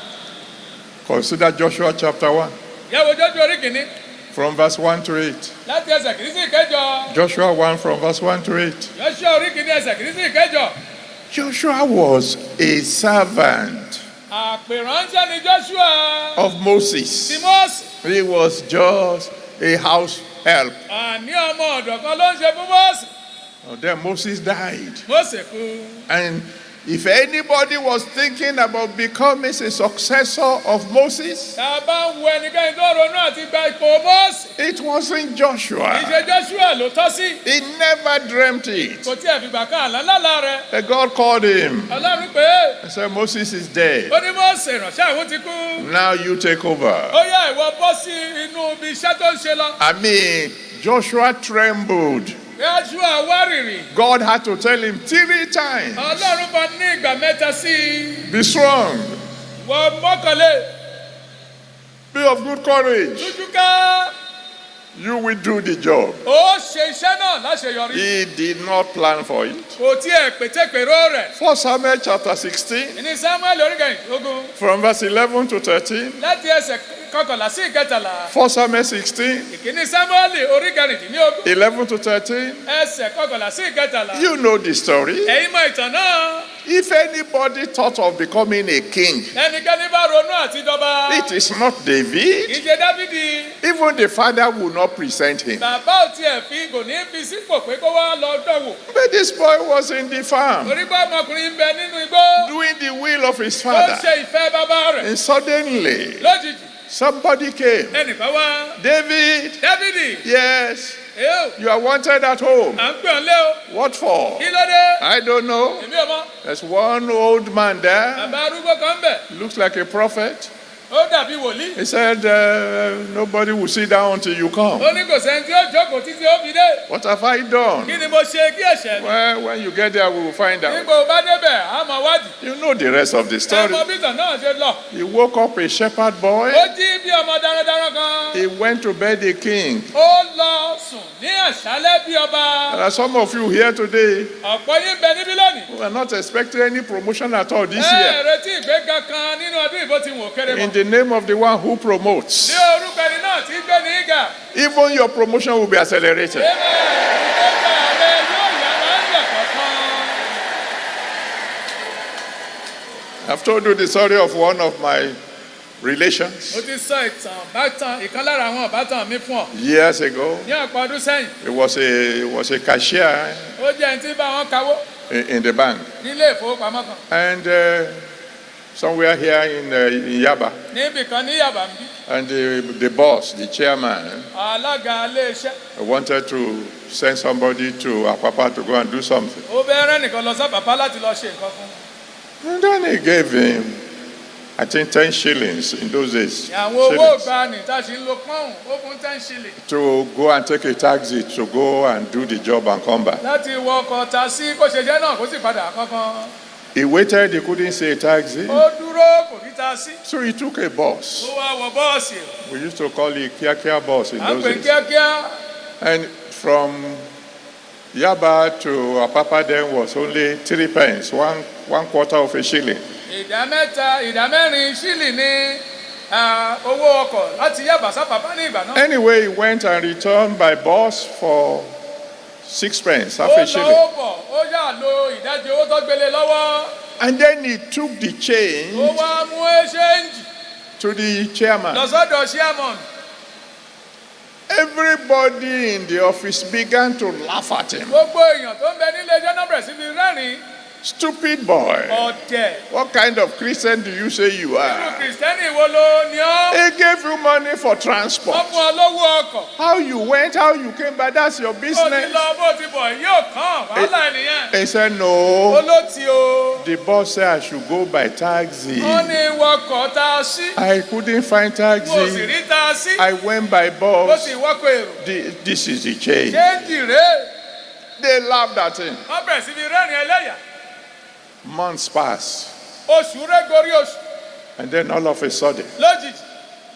Consider Joshua chapter 1, Yẹ̀wò Jójú orí kìíní from verse 1 to 8. láti ẹsẹ̀ kìíní sí ìkẹjọ. Joshua 1 from verse 1 to 8. Jóṣúà orí kìíní ẹsẹ̀ kìíní sí ìkẹjọ. Joshua was a servant Àpèránṣẹ́ ni Jóṣúà of ti Moses. Mósè. He was just a house help. Àní ọmọ ọ̀dọ̀ kan ló ń ṣe fún Mósè. Then Moses died. Mósè kú. And if anybody was thinking about becoming a successor of Moses, Tá a bá ń wo ẹnikẹ́ni tó ronú àti gba ipò Mósè. it wasn't Joshua. Ìṣe Jóṣúà ló tọ́ sí. He never dreamt it. Kò tí ẹ̀ fìgbà kan àlá lálá rẹ̀. And God called him Ọlọ́run pé and said, Moses is dead. ó ní Mósè ìránṣẹ́ àwọn ti kú. Now you take over. Ó yá ìwọ bọ́ sí inú ibi iṣẹ́ tó ń ṣe lọ. I mean, Joshua trembled. Jóṣúà wárìrì. God had to tell him 3 times, Ọlọ́run bá ní ìgbà mẹ́ta sí i. be strong, Wọ mọ́kànlé. be of good courage. Tújú ká. You will do the job. Ó ṣe iṣẹ́ náà láṣeyọrí. He did not plan for it. Kò tiẹ̀ pètèpèrò rẹ̀. 1 Samuel chapter 16, Ìní Samuel oríkẹ̀ẹ́dógún. from verse 11 to 13. Láti ẹsẹ̀ kọkànlá sí ìkẹtàlá. 1 Samuel 16, Ìkíní Samuel oríkẹ̀ẹ́dógún. 11 to 13. Ẹsẹ̀ kọkànlá sí ìkẹtàlá. You know the story. Ẹ̀yin mọ ìtàn náà. If anybody thought of becoming a king, Ẹnikẹ́ni bá ronú àti dọba. it is not David. Ìjẹ Dáfídì. Even the father will not present him. Bàbá ò tiẹ̀ kò ní fi sípò pé kó wá lọ dánwò. But this boy was in the farm, Torí pé ọmọkùnrin ń bẹ nínú igbó. doing the will of his Ó father. ṣe ìfẹ́ bàbá rẹ̀. And suddenly, Lójijì, somebody came. ẹnìkan wá. David, Dáfídì. yes, Èyó, you are wanted at home. à ń pè ọ́ lé o. What for? Kí ló dé? I don't know. Èmi ò mọ̀. There's one old man there, Bàbá arúgbó kan ń bẹ̀. looks like a prophet. Ó dàbí wòlíì. He said, nobody will sit down until you come. Ó ní kò sẹ́ni tí ó jókòó títí ó fi dé. What have I done? Kí ni mo ṣe kí ẹ̀ṣẹ̀ mi? Well, when you get there, we will find out. Nígbà ó bá débẹ̀, á mọ wádìí. You know the rest of the Ẹ story. mọ bí ìtàn náà ṣe lọ. He woke up a shepherd boy. Ó jí bí ọmọ darandaran kan. He went to bed a king. Ó lọ sùn ní àṣálẹ́ bí ọba. There are some of you here today Ọ̀pọ̀ yín bẹ níbí lónìí. who are not expecting any promotion at all this year. Retí ìgbéga kan nínú ọdún ìbò ti wò kéré In mọ́. the name of the one who promotes, Ní orúkọ ẹni náà tí gbé ní ìgà. even your promotion will be accelerated. Ìgbéga rẹ yóò yára ń yẹ̀ kọ̀ọ̀kan. I've told you the story of one of my relations Mo ti sọ ìkan lára àwọn ìbátan mi fún ọ. years ago. Ní ọ̀pọ̀ ọdún sẹ́yìn, He was a cashier ó jẹ́ ẹni tí bá wọn kawó in the bank. nílé ìfowópamọ́ kan. And somewhere here in Yaba. Níbì kan ní Yàbá ń bí. And the boss, the chairman, Alága ilé iṣẹ́. wanted to send somebody to Apapa to go and do something. Ó bẹ́ẹ̀rẹ̀ nìkan lọ sábàpá láti lọ ṣe nǹkan fún. And then he gave him, I think, 10 shillings in those days. Àwọn owó Shillings, ìgbani tá a ṣe ń lo pọ́ùn, ó fún 10 shilling. to go and take a taxi to go and do the job and come back. Láti wọ ọkọ̀ tasí kó ṣe jẹ́ náà kó sì padà kankan. He waited, he couldn't see a taxi. Ó dúró kò rí tasí. So he took a bus. Ó wá wọ bọ́ọ̀sì. We used to call it Kia bus in À ń those pè days. kíákíá. And from Yaba to Apapa then was only 3 pence, one quarter of a shilling. Ìdá mẹ́rin ṣílì ní owó ọkọ̀ láti Yàbá sábàpá ní ìgbà náà. Anyway, he went and returned by bus for 6 pence, half Ó a lọ shilling. ó bọ̀, ó yà lo ìdajì owó tó gbélé lọ́wọ́. And then he took the Ó change wá mú éṣéǹjì to the chairman. lọ sọ́dọ̀ chairman. Everybody in the office began to laugh at him. Gbogbo èèyàn tó ń bẹ nílé ẹjọ́ náà bẹ̀rẹ̀ sí fi rẹ́rìn-ín. Stupid boy. Ọ̀dẹ̀. What kind of Christian do you say you Irú are? Kìrìsìtẹ́nì wo ló ní ọ́? He gave you money for Wọ́n transport. fún ọ lówó ọkọ̀. How you went, how you came back, that's your Bó ti business. lọ bó ti bọ̀ yóò kàn wàhálà ènìyàn. He said, Ó no. ló ti o. The boss said I should go by taxi. Wọ́n ní wọkọ̀ tá a sí. I couldn't find Mo sì taxi. rí tá a sí. I went by Ó bus. sì wọ́kọ̀ èrò. This is the change. Kéèjì rèé. They laughed at him. Wọ́n bẹ̀rẹ̀ sí fi rẹ́rìn ẹlẹ́yà. Months passed. Oṣù rẹ̀ gorí oṣù. And then all of a sudden, Lójijì,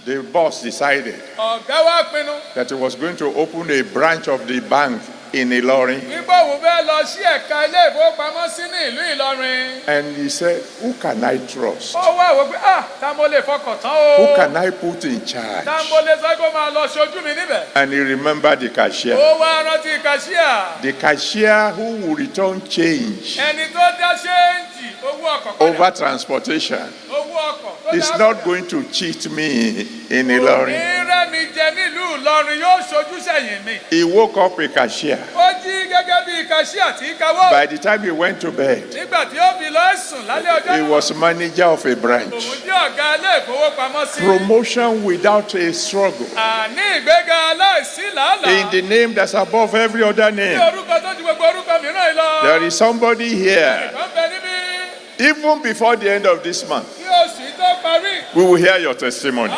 the boss decided ọ̀gá wa pinnu. that he was going to open a branch of the bank in Ilorin. Wípé òun fẹ́ lọ sí ẹ̀ka ilé ìfowópamọ́sí ní ìlú Ìlọrin. And he said, who can I trust? Ó wá wò pé tá mo lè fọkàn tán Who o. can I put in charge? Tá mo lè sọ pé ó máa lọ ṣojú mi níbẹ̀. And he remembered the cashier. Ó wá rántí kàṣíà. The cashier who will return change Ẹni tó dá ṣéǹjì owó ọkọ̀ padà. over transportation Owó ọkọ̀ tó is dá not padà. going to cheat me in Òní Ilorin. rẹ̀ mi jẹ nílùú Ìlọrin yóò ṣojú sẹ́yìn mi. He woke up a cashier. Ó jí gẹ́gẹ́ bí kàṣíà tí kawó. By the time he went to bed, Nígbà tí ó fi lọ sùn lálẹ́ ọjọ́ he náà. was manager of a branch. Òun jẹ́ ọ̀gá ilé ìfowópamọ́sí. Promotion without a struggle. Àní ìgbéga aláìsí làálàá. In the name that's above every other Ní name. orúkọ tó ju gbogbo orúkọ mìíràn yìí lọ. There is somebody here. Ìkan bẹ níbí. Even before the end of this month, Kí oṣù yìí tó parí. we will hear your testimony.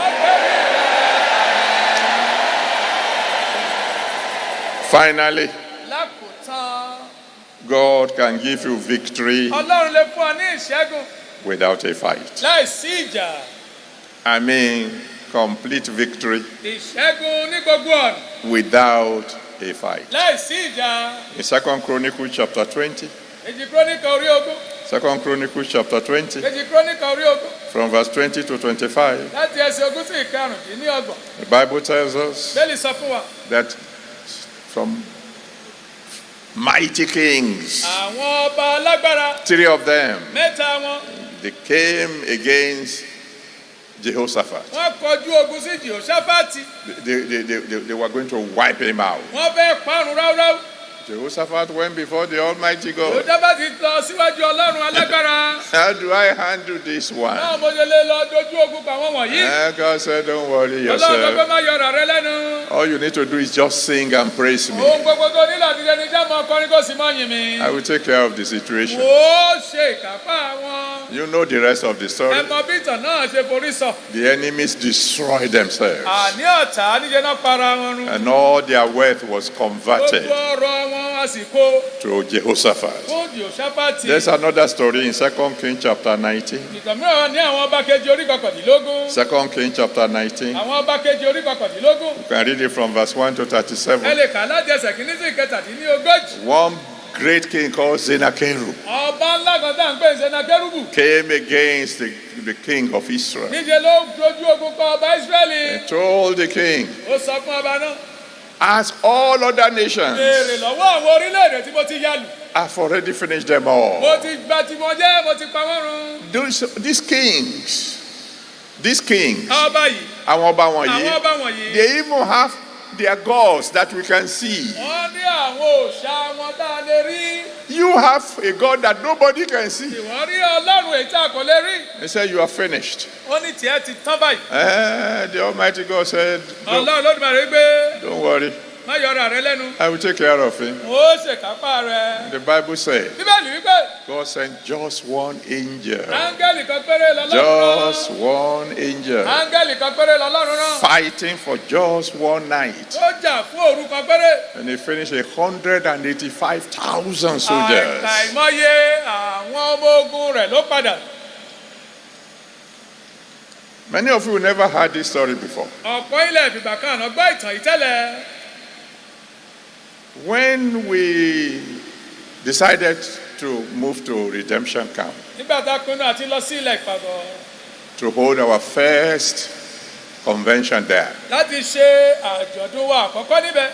Finally, Lákòótán, God can give you victory Ọlọ́run lè fún ọ ní ìṣẹ́gun without a fight. láìsí ìjà. I mean, complete victory ìṣẹ́gun ní gbogbo ọ̀nà. without a fight. láìsí ìjà. In 2 Chronicles chapter 20, Èjì Kíróníkà orí ogún. 2 Chronicles chapter 20, Èjì Kíróníkà orí ogún. from verse 20 to 25, láti ẹsẹ̀ ogún sí ìkarùndínlọ́gbọ̀n. the Bible tells us Bẹ́ẹ̀lì sọ fún wa. that some mighty kings, àwọn ọba alágbára 3 of them, mẹ́ta wọn. they came against Jehoshaphat. wọ́n kọjú ogun sí Jèhóṣáfátì. They were going to wipe him out. wọ́n fẹ́ parun ráúráú. Jehoshaphat went before the Almighty God. Jèhóṣáfátì lọ síwájú Ọlọ́run alágbára. How do I handle this one? báwo mo ṣe lè lọ dojú ogun pa wọ́n wọ̀nyí. And God said, don't worry Ọlọ́run sọ pé yourself. má yọra rẹ lẹ́nu. All you need to do is just sing and praise me. ohun gbogbo tó nílò àti ẹni jẹ́ mọ́ ọkọrin kò sì mọ́ yìn mí. I will take care of the situation. ó ṣe ìkápá wọn. You know the rest of the story. ẹ mọ bí ìtàn náà ṣe forí sọ. The enemies destroyed themselves, àní ọ̀tá níjẹ́ náà para wọn run. and all their wealth was converted gbogbo ọrọ̀ wọn a sì kó to Jehoshaphat. fún Jèhóṣáfátì. There's another story in 2 Kings chapter 19. ìtàn mìíràn wà ní àwọn ọba kejì orí kọkàndínlógún. 2 Kings chapter 19. àwọn ọba kejì orí kọkàndínlógún. You can read it from verse 1 to ẹ 37. lè kà láti ẹsẹ̀ kìíní sí ìkẹtàdínlógójì. One great king called Sennacherib ọba ńlá kan tá à ń pè ní Sẹnakérúbù. came against the king of Israel níṣẹ́ ló dojú ogun kọ ọba Ísírẹ́lì. and told the king, ó sọ fún ọba náà. as all other nations, béèrè lọ́wọ́ àwọn orílẹ̀-èdè tí mo ti yálù. I've already finished them all. mo ti gba tí mo jẹ́ mo ti pa wọ́n run. These kings, ọba yìí. àwọn ọba àwọn wọ̀nyí, ọba wọ̀nyí. they even have their gods that we can see. wọ́n ní àwọn òòṣà wọn tá a lè rí. You have a God that nobody can see. ìwọ́n rí Ọlọ́run èyí tí a kò lè rí. They said, you are finished. ó ní tiẹ̀ ti tán báyìí. The Almighty God said, Ọlọ́run Olódùmarè gbé don't worry, má yọra rẹ lẹ́nu. I will take care of him. ó ṣèkápá rẹ. The Bible said, bíbélì wípé God sent just one angel. áńgẹ́lì kan péré lọ́lọ́run Just rán. one angel. áńgẹ́lì kan péré lọ́lọ́run rán. Fighting for just one night. ó jà fún òru kan péré. And he finished 185,000 soldiers. àìmọye àwọn ọmọ ogun rẹ̀ ló padà. Many of you never heard this story before. ọ̀pọ̀ ilẹ̀ ìfìgbà kan àná gbọ́ ìtàn yìí tẹ́lẹ̀. When we decided to move to Redemption Camp nígbà tá a pinnu àti lọ sí ilẹ̀ ìpàgọ́ to hold our first convention there, láti ṣe àjọ̀dún wa àkọ́kọ́ níbẹ̀.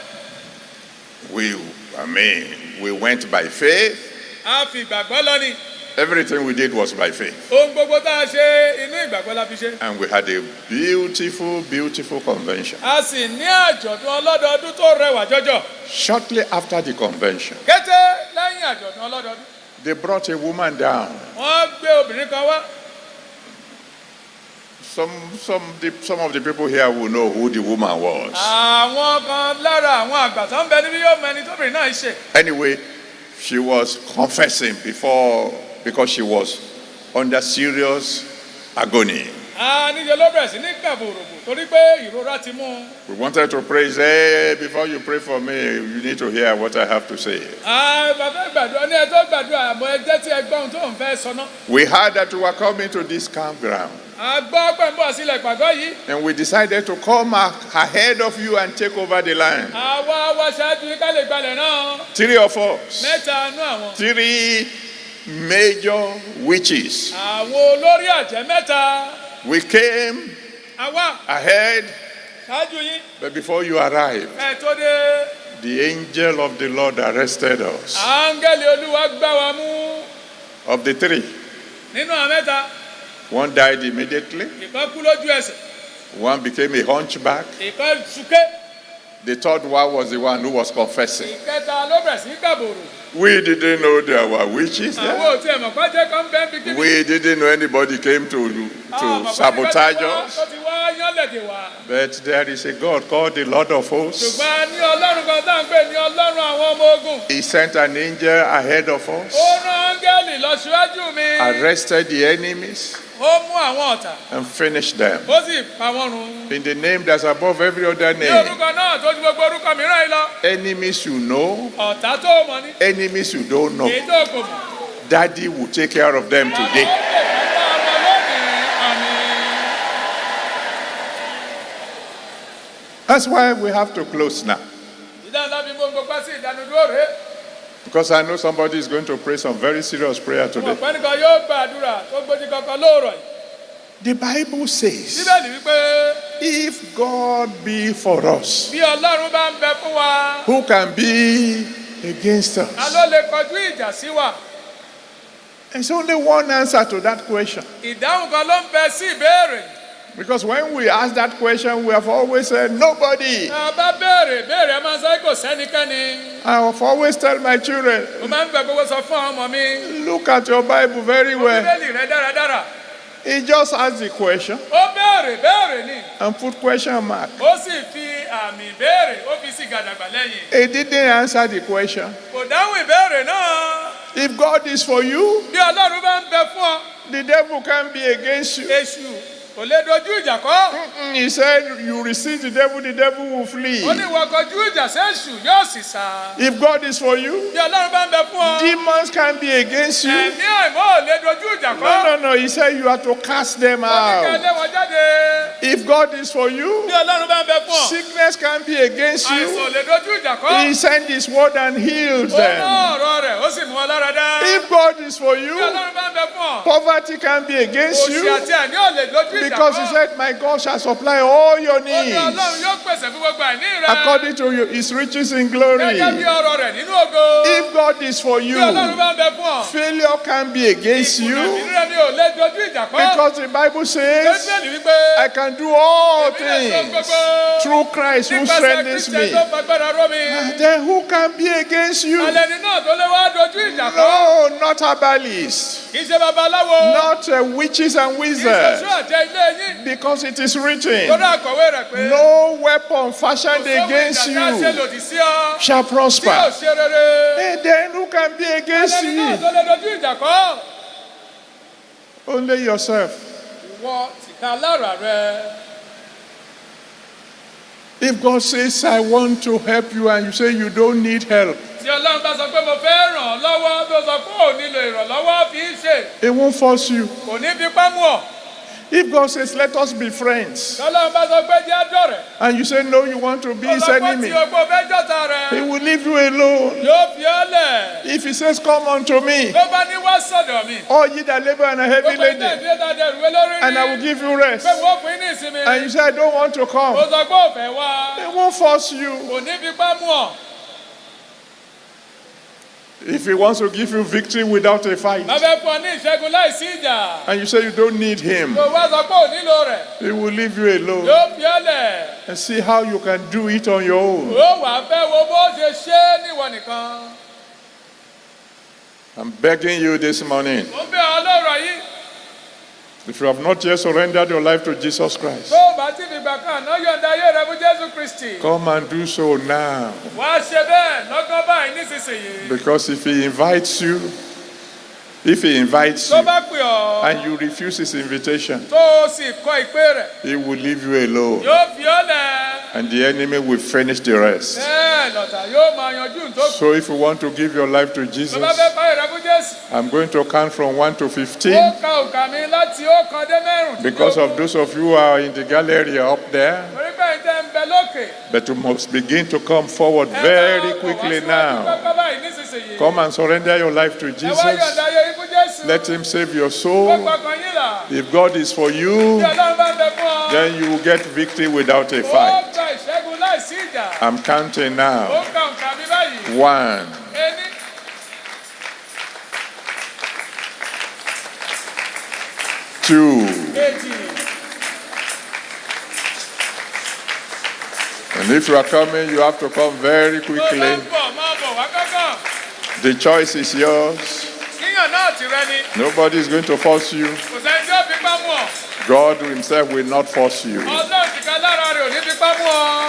we went by faith. a fi ìgbàgbọ́ lọ ni. Everything we did was by faith. ohun gbogbo tá a ṣe inú ìgbàgbọ́ la fi ṣe. And we had a beautiful, beautiful convention. a sì ní àjọ̀dún ọlọ́dọọdún tó rẹwà jọjọ. Shortly after the convention, kété lẹ́yìn àjọ̀dún ọlọ́dọọdún they brought a woman down. wọ́n gbé obìnrin kan wá. Some of the people here will know who the woman was. àwọn kan lára àwọn àgbà tó ń bẹ níbí yóò mọ ẹni tóbìnrin náà ń ṣe. Anyway, she was confessing because she was under serious agony. níṣẹ́ ló bẹ̀rẹ̀ sí ní kàbòròbò torí pé ìrora ti mú un. We wanted to praise, hey, before you pray for me, you need to hear what I have to say. bàbá gbàdúrà ní ẹjọ́ gbàdúrà àmọ́ ẹjẹ́ tí ẹ gbọ́ ohun tó ń fẹ́ sọ náà. We heard that we were coming to this campground, a gbọ́ pẹ̀mbọ́ sílẹ̀ ìpàgọ́ yìí. and we decided to come ahead of you and take over the land. àwa wá ṣáájú yín ká lè gbalẹ̀ náà. 3 of us, mẹ́ta nú àwọn. 3 major witches. àwọn olórí àjẹ́ mẹ́ta. We came àwa ahead, ṣáájú yín. but before you arrived, ẹ tó dé. the angel of the Lord arrested us. áńgẹ́lì olúwa gbá wa mú. Of the 3, nínú àwọn mẹ́ta. one died immediately, ìkan kú lójú ẹsẹ̀. one became a hunchback, ìkan súké. the third one was the one who was confessing. ìkẹta ló bẹ̀rẹ̀ sí kàbòrò. We didn't know there were witches àwọn there. ò tiẹ̀ mọ̀ pàjẹ́ kan bẹ́ẹ̀ bí kíbi. We didn't know anybody came to sabotage us. tó ti wá yánlẹ̀dẹ̀ wá. But there is a God called the Lord of Hosts. ṣùgbọ́n a ní ọlọ́run kan tá à ń pè ní ọlọ́run àwọn ọmọ ogun. He sent an angel ahead of us, ó rán áńgẹ́lì lọ síwájú mi. arrested the enemies, ó mú àwọn ọ̀tá. and finished them. ó sì pa wọ́n run. In the name that's above every other ní name. orúkọ náà tó ju gbogbo orúkọ mìíràn yìí lọ. Enemies you know, ọ̀tá tó mọ̀ ní. enemies you don't know. èyí tó kò mọ̀. Daddy will take care of them today. That's why we have to close now. Because I know somebody is going to pray some very serious prayer today. The Bible says, if God be for us, who can be against us? There's only one answer to that question. Because when we ask that question, we have always said, nobody. I have always tell my children, look at your Bible very well. He just asked the question and put question mark. He didn't answer the question. If God is for you, the devil can be against you. He said, you resist the devil will flee. If God is for you, demons can be against you. No. He said you have to cast them out. If God is for you, sickness can be against you. He sent his word and healed them. If God is for you, poverty can be against you. Because he said, my God shall supply all your needs according to his riches in glory. If God is for you, failure can be against you. Because the Bible says, I can do all things through Christ who strengthens me. Then who can be against you? No, not herbalists, not witches and wizards. Because it is written, no weapon fashioned against you shall prosper. And then who can be against you? Only yourself. If God says, I want to help you, and you say you don't need help, it won't force you. If God says, let us be friends, and you say, no, you want to be his enemy, he will leave you alone. If he says, come unto me, all ye that labor and are heavy laden, and I will give you rest, and you say, I don't want to come, it won't force you. If he wants to give you victory without a fight, and you say you don't need him, he will leave you alone and see how you can do it on your own. I'm begging you this morning, if you have not yet surrendered your life to Jesus Christ, come and do so now. Because if he invites you, and you refuse his invitation, he will leave you alone. And the enemy will finish the rest. So if you want to give your life to Jesus, I'm going to count from 1 to 15. Because of those of you who are in the gallery up there, but you must begin to come forward very quickly now. Come and surrender your life to Jesus. Let him save your soul. If God is for you, then you will get victory without a fight. I'm counting now. 1. 2. And if you are coming, you have to come very quickly. The choice is yours. Nobody is going to force you. God himself will not force you.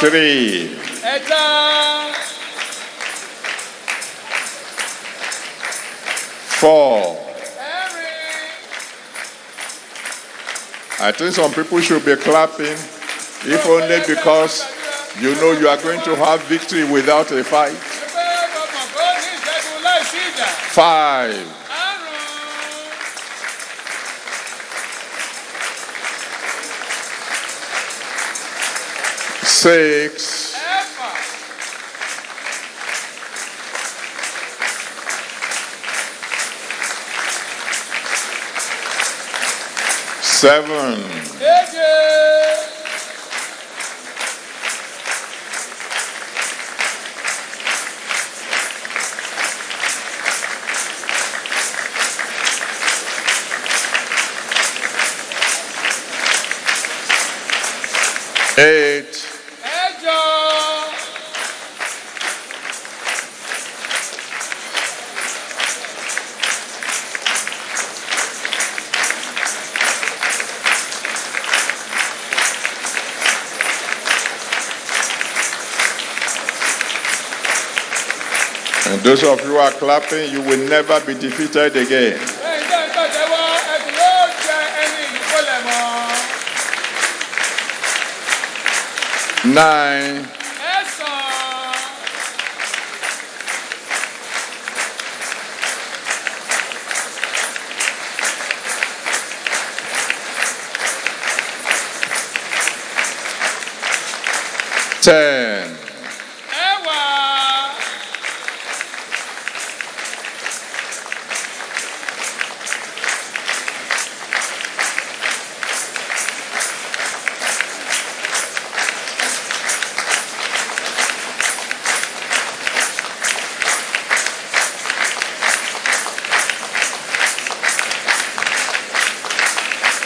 3. 4. I think some people should be clapping, if only because you know you are going to have victory without a fight. 5. 6. 6, 7, 8, 'And those of you who are clapping, you will never be defeated again. 9, 10,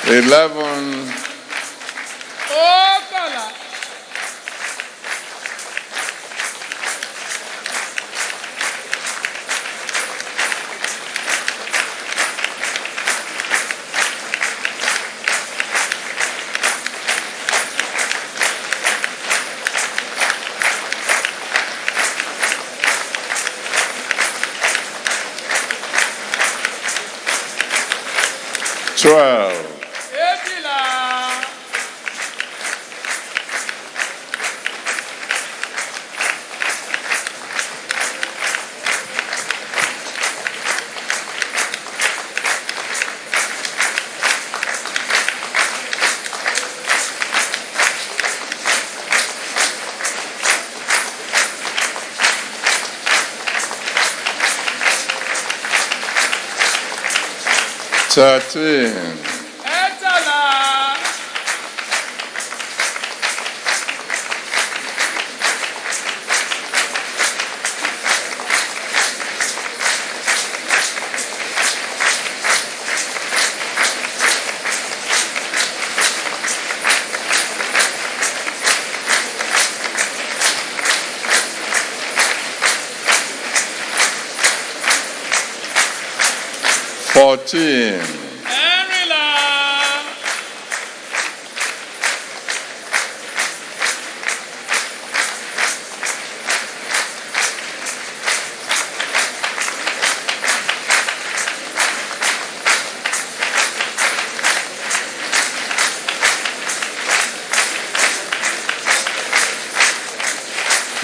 11, 12, 13, 14,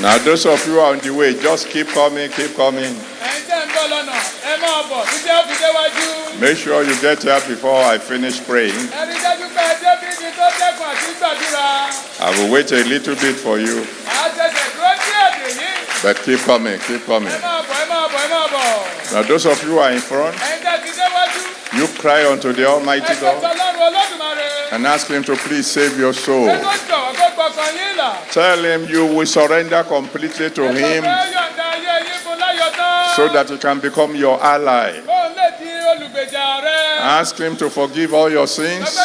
'Now those of you who are on the way, just keep coming, keep coming. Make sure you get here before I finish praying. I will wait a little bit for you. But keep coming, keep coming. Now those of you who are in front, you cry unto the Almighty God and ask Him to please save your soul. Tell Him you will surrender completely to Him so that He can become your ally. Ask Him to forgive all your sins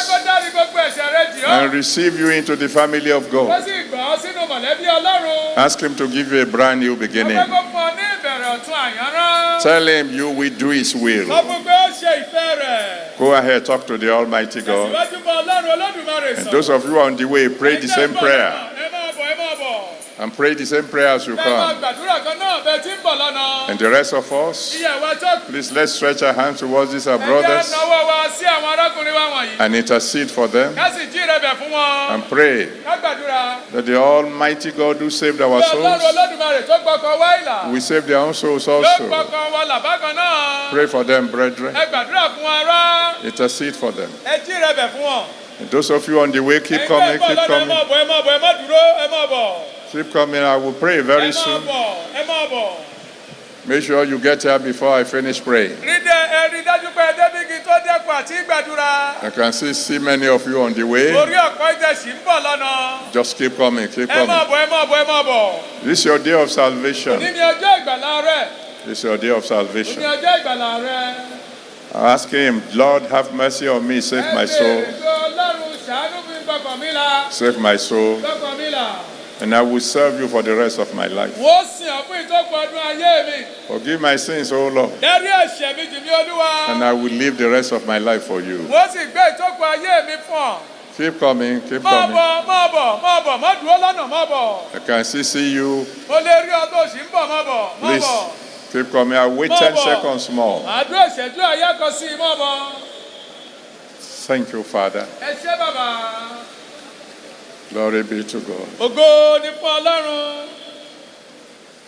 and receive you into the family of God. Ask Him to give you a brand new beginning. Tell Him you will do His will. Go ahead, talk to the Almighty God. And those of you who are on the way, pray the same prayer. And pray the same prayer as you come. And the rest of us, please let's stretch our hands towards these our brothers and intercede for them and pray that the Almighty God who saved our souls will save their own souls also. Pray for them, brethren. Intercede for them. And those of you on the way, keep coming, keep coming. Keep coming. I will pray very soon. Make sure you get here before I finish praying. I can see many of you on the way. Just keep coming, keep coming. This is your day of salvation. This is your day of salvation. I ask him, Lord, have mercy on me, save my soul. Save my soul. And I will serve you for the rest of my life. Forgive my sins, O Lord. And I will live the rest of my life for you. Keep coming, keep coming. I can see you. Please, keep coming. I'll wait 10 seconds more. Thank you, Father. Glory be to God.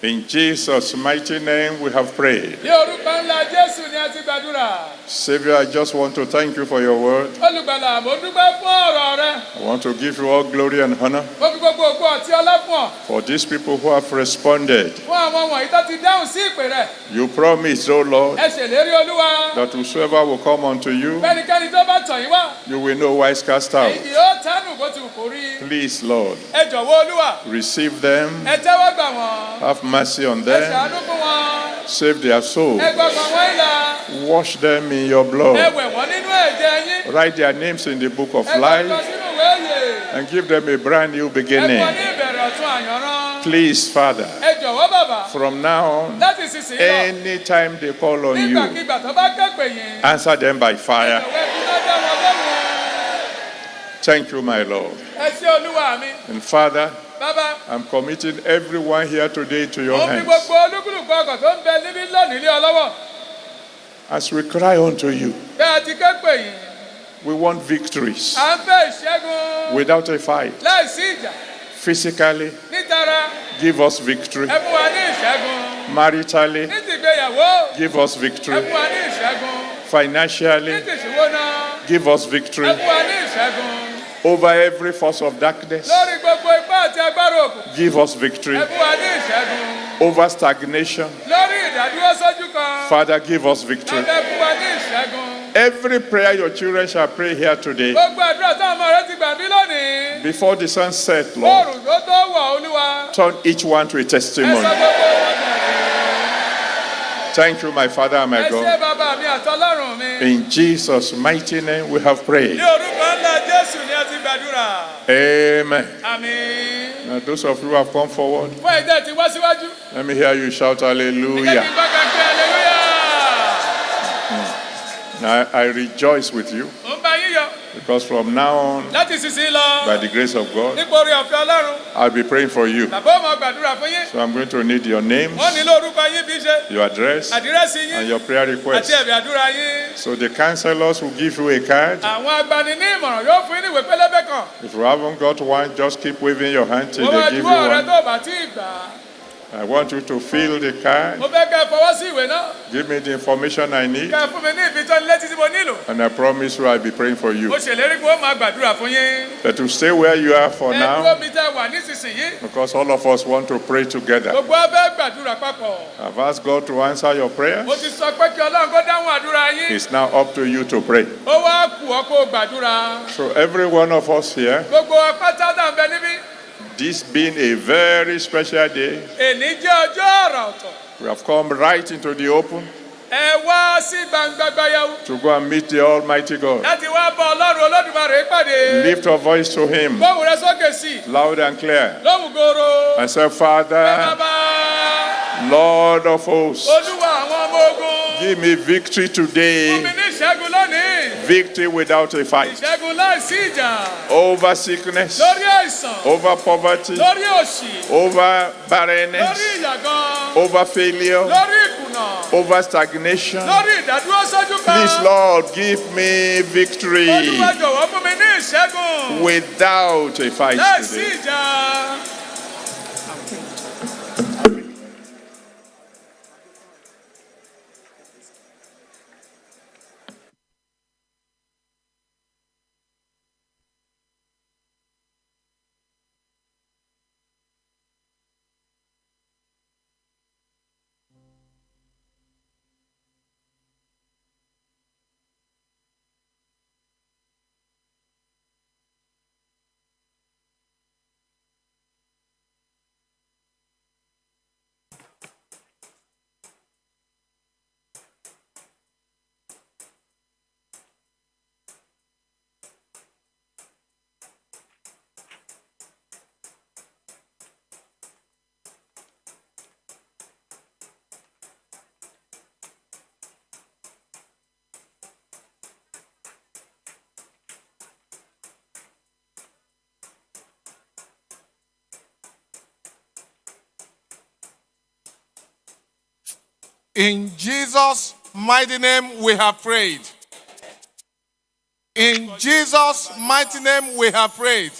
In Jesus' mighty name we have prayed. Savior, I just want to thank you for your word. I want to give you all glory and honor for these people who have responded. You promised, O Lord, that whosoever will come unto you, you will no wise cast out. Please, Lord, receive them. Have mercy on them. Save their soul. Wash them in your blood. Write their names in the book of life and give them a brand new beginning. Please, Father, from now on, anytime they call on you, answer them by fire. Thank you, my Lord. And Father, I'm committing everyone here today to your hands. As we cry unto you, we want victories without a fight. Physically, give us victory. Maritally, give us victory. Financially, give us victory. Over every force of darkness, give us victory. Over stagnation, Father, give us victory. Every prayer your children shall pray here today, before the sun sets, Lord, turn each one to a testimony. Thank you, my Father and my God. In Jesus' mighty name we have prayed. Amen. Now those of you who have come forward, let me hear you shout hallelujah. Now I rejoice with you, because from now on, by the grace of God, I'll be praying for you. So I'm going to need your names, your address, and your prayer request. So the counselors will give you a card. If you haven't got one, just keep waving your hand till they give you one. I want you to fill the card. Give me the information I need. And I promise you I'll be praying for you. But to stay where you are for now, because all of us want to pray together. I've asked God to answer your prayers. It's now up to you to pray. So every one of us here, this being a very special day, we have come right into the open to go and meet the Almighty God. Lift your voice to Him loud and clear and say, Father, Lord of hosts, give me victory today. Victory without a fight. Over sickness, over poverty, over barrenness, over failure, over stagnation. Please, Lord, give me victory without a fight today. In Jesus' mighty name we have prayed. In Jesus' mighty name we have prayed.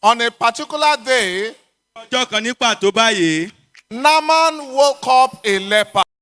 On a particular day, Naaman woke up a leper.